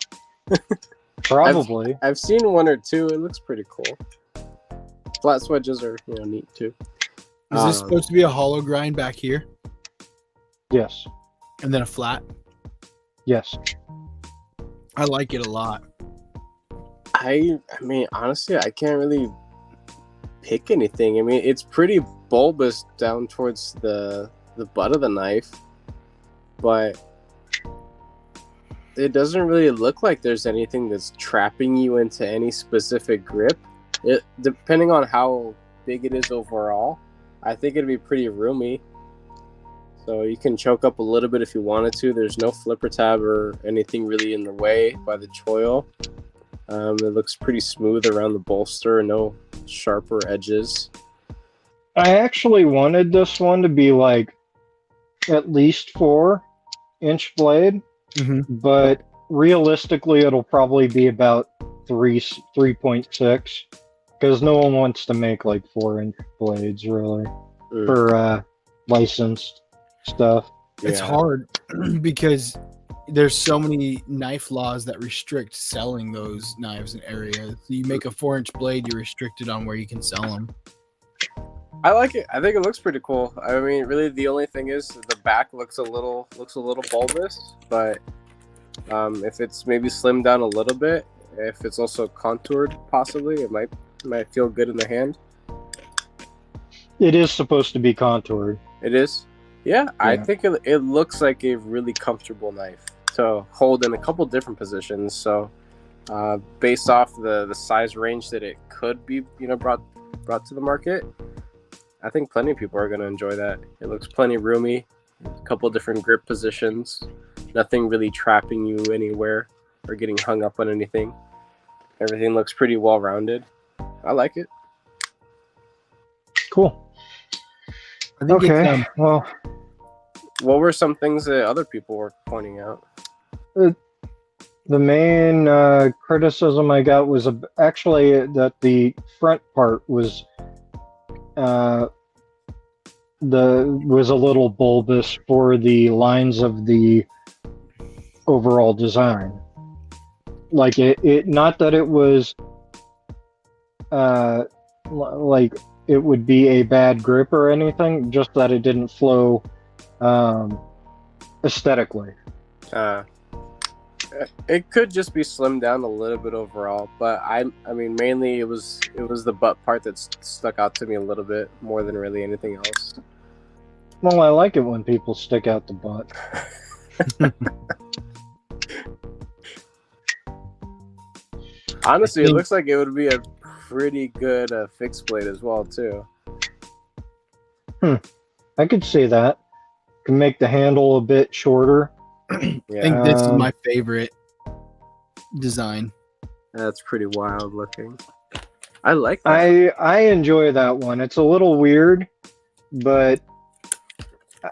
Probably. I've seen one or two. It looks pretty cool. Flat swedges are neat too. Is this supposed to be a hollow grind back here? Yes. And then a flat? Yes. I like it a lot. I mean, honestly, I can't really pick anything. I mean, it's pretty bulbous down towards the butt of the knife, but it doesn't really look like there's anything that's trapping you into any specific grip. It depending on how big it is overall, I think it'd be pretty roomy. So you can choke up a little bit if you wanted to. There's no flipper tab or anything really in the way by the choil. It looks pretty smooth around the bolster, no sharper edges. I actually wanted this one to be like at least 4-inch blade, but realistically, it'll probably be about 3.6 because no one wants to make like 4-inch blades really for licensed stuff. It's hard because there's so many knife laws that restrict selling those knives in areas. So you make a 4-inch blade, you're restricted on where you can sell them. I like it. I think it looks pretty cool. I mean, really, the only thing is the back looks a little bulbous, but if it's maybe slimmed down a little bit, if it's also contoured, possibly it might feel good in the hand. It is supposed to be contoured. It is. Yeah. I think it looks like a really comfortable knife to hold in a couple different positions. So, based off the size range that it could be, brought to the market, I think plenty of people are going to enjoy that. It looks plenty roomy, a couple different grip positions, nothing really trapping you anywhere or getting hung up on anything. Everything looks pretty well rounded. I like it. Cool. I think okay. Well, what were some things that other people were pointing out? The main criticism I got was actually that the front part was was a little bulbous for the lines of the overall design. Like it not that it was like it would be a bad grip or anything, just that it didn't flow aesthetically. It could just be slimmed down a little bit overall, but I mean mainly it was the butt part that stuck out to me a little bit more than really anything else. Well, I like it when people stick out the butt. Honestly, it looks like it would be a pretty good fixed blade as well too. I could see that. Can make the handle a bit shorter. I think this is my favorite design. That's pretty wild looking. I like that. I enjoy that one. It's a little weird, but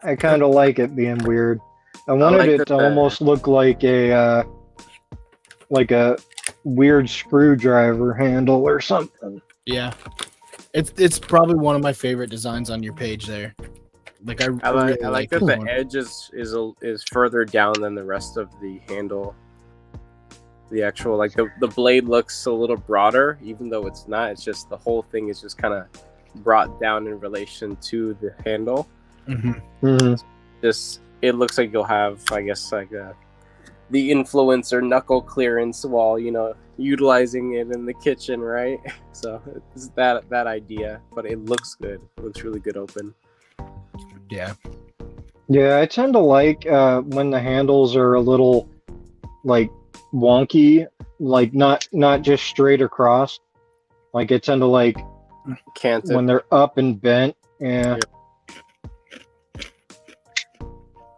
I kind of like it being weird. I wanted it to almost look like a weird screwdriver handle or something. Yeah, it's probably one of my favorite designs on your page there. Like I like that the edge is further down than the rest of the handle. The actual like the blade looks a little broader, even though it's not. It's just the whole thing is just kind of brought down in relation to the handle. Just it looks like you'll have, I guess, like the influencer knuckle clearance while utilizing it in the kitchen, right? So it's that idea, but it looks good. It looks really good open. Yeah, I tend to like when the handles are a little like wonky, like not just straight across. Like I tend to like canted when they're up and bent. Yeah.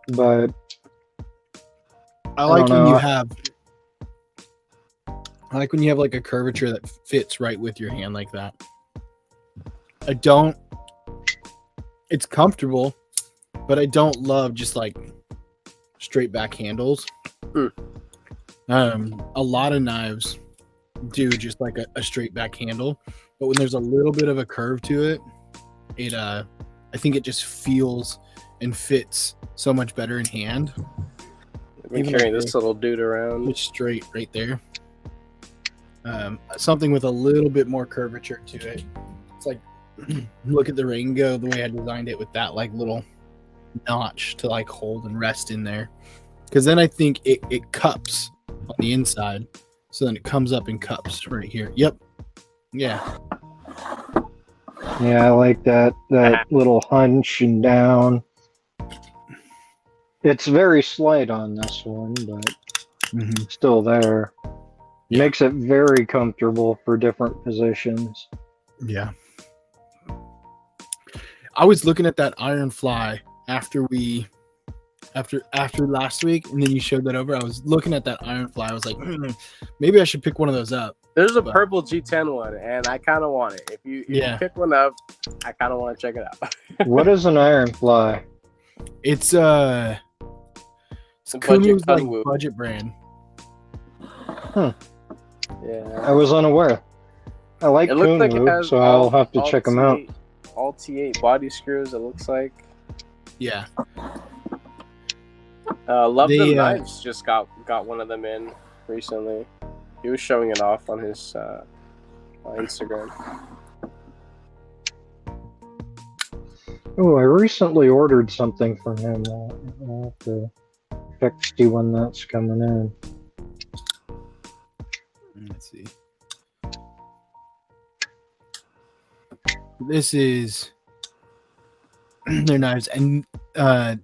But I like when you have like a curvature that fits right with your hand like that. It's comfortable, but I don't love just like straight back handles. A lot of knives do just like a straight back handle, but when there's a little bit of a curve to it, I think it just feels and fits so much better in hand. I've been carrying this little dude around. It's straight right there. Something with a little bit more curvature to it. It's like look at the Rango, the way I designed it with that like little notch to like hold and rest in there, because then I think it cups on the inside, so then it comes up and cups right here. Yeah, I like that little hunch and down. It's very slight on this one, but still there. Yeah. Makes it very comfortable for different positions. Yeah. I was looking at that iron fly after last week, and then you showed that over. I was looking at that iron fly. I was like, maybe I should pick one of those up. There's a But- purple G10 one, and I kind of want it. If you pick one up, I kind of want to check it out. What is an iron fly? It's a Kumu's budget like Kunwu. budget brand. I Yeah. was unaware. I like It looks like it Kunwu, has so I'll have to check them out. T8 all T8 body screws. It looks like. Yeah. Love They, the Knives just got one of them in recently. He was showing it off on his Instagram. Oh, I recently ordered something from him. I'll have to check to see when that's coming in. Let's see. This is their knives, and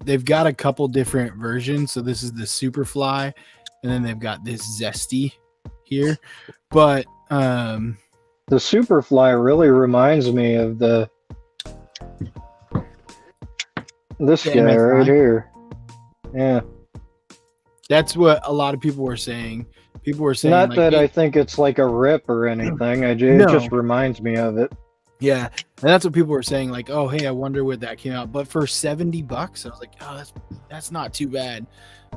they've got a couple different versions. So this is the Superfly, and then they've got this Zesty here. But The Superfly really reminds me of this The guy MSI? right here. Yeah. that's what a lot of people were saying. People were saying, Not like, that hey, I think it's like a rip or anything. It No. just reminds me of it. yeah, and that's what people were saying. Like, oh, hey, I wonder what that came out. But for $70, I was like, oh, that's not too bad.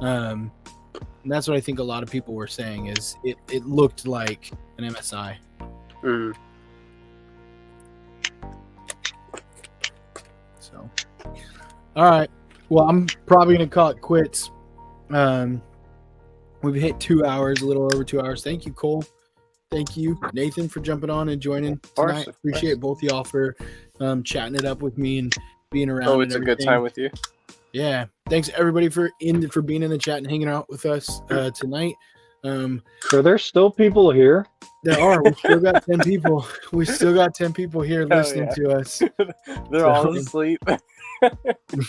And that's what I think a lot of people were saying is it looked like an MSI. Mm. So, all right. Well, I'm probably gonna call it quits. We've hit 2 hours, a little over 2 hours. Thank you, Cole. Thank you, Nathan, for jumping on and joining course, tonight. of Appreciate both y'all for chatting it up with me and being around. Oh, and it's a good everything. time with you. Yeah. Thanks everybody for being in the chat and hanging out with us tonight. Are there still people here? There are. We still got 10 people. We still got 10 people here listening yeah. to us. They're all asleep.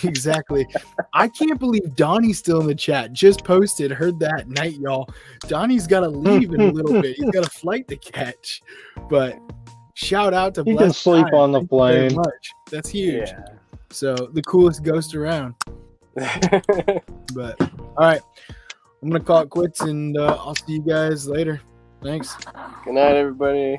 Exactly. I can't believe Donnie's still in the chat. Just posted. Heard that night, y'all. Donnie's got to leave in a little bit. He's got a flight to catch. But shout out to He can Blessed sleep Time. on the Thank you very plane. much. That's huge. Yeah. So the coolest ghost around. But all right, I'm gonna call it quits, and I'll see you guys later. Thanks. Good night, everybody.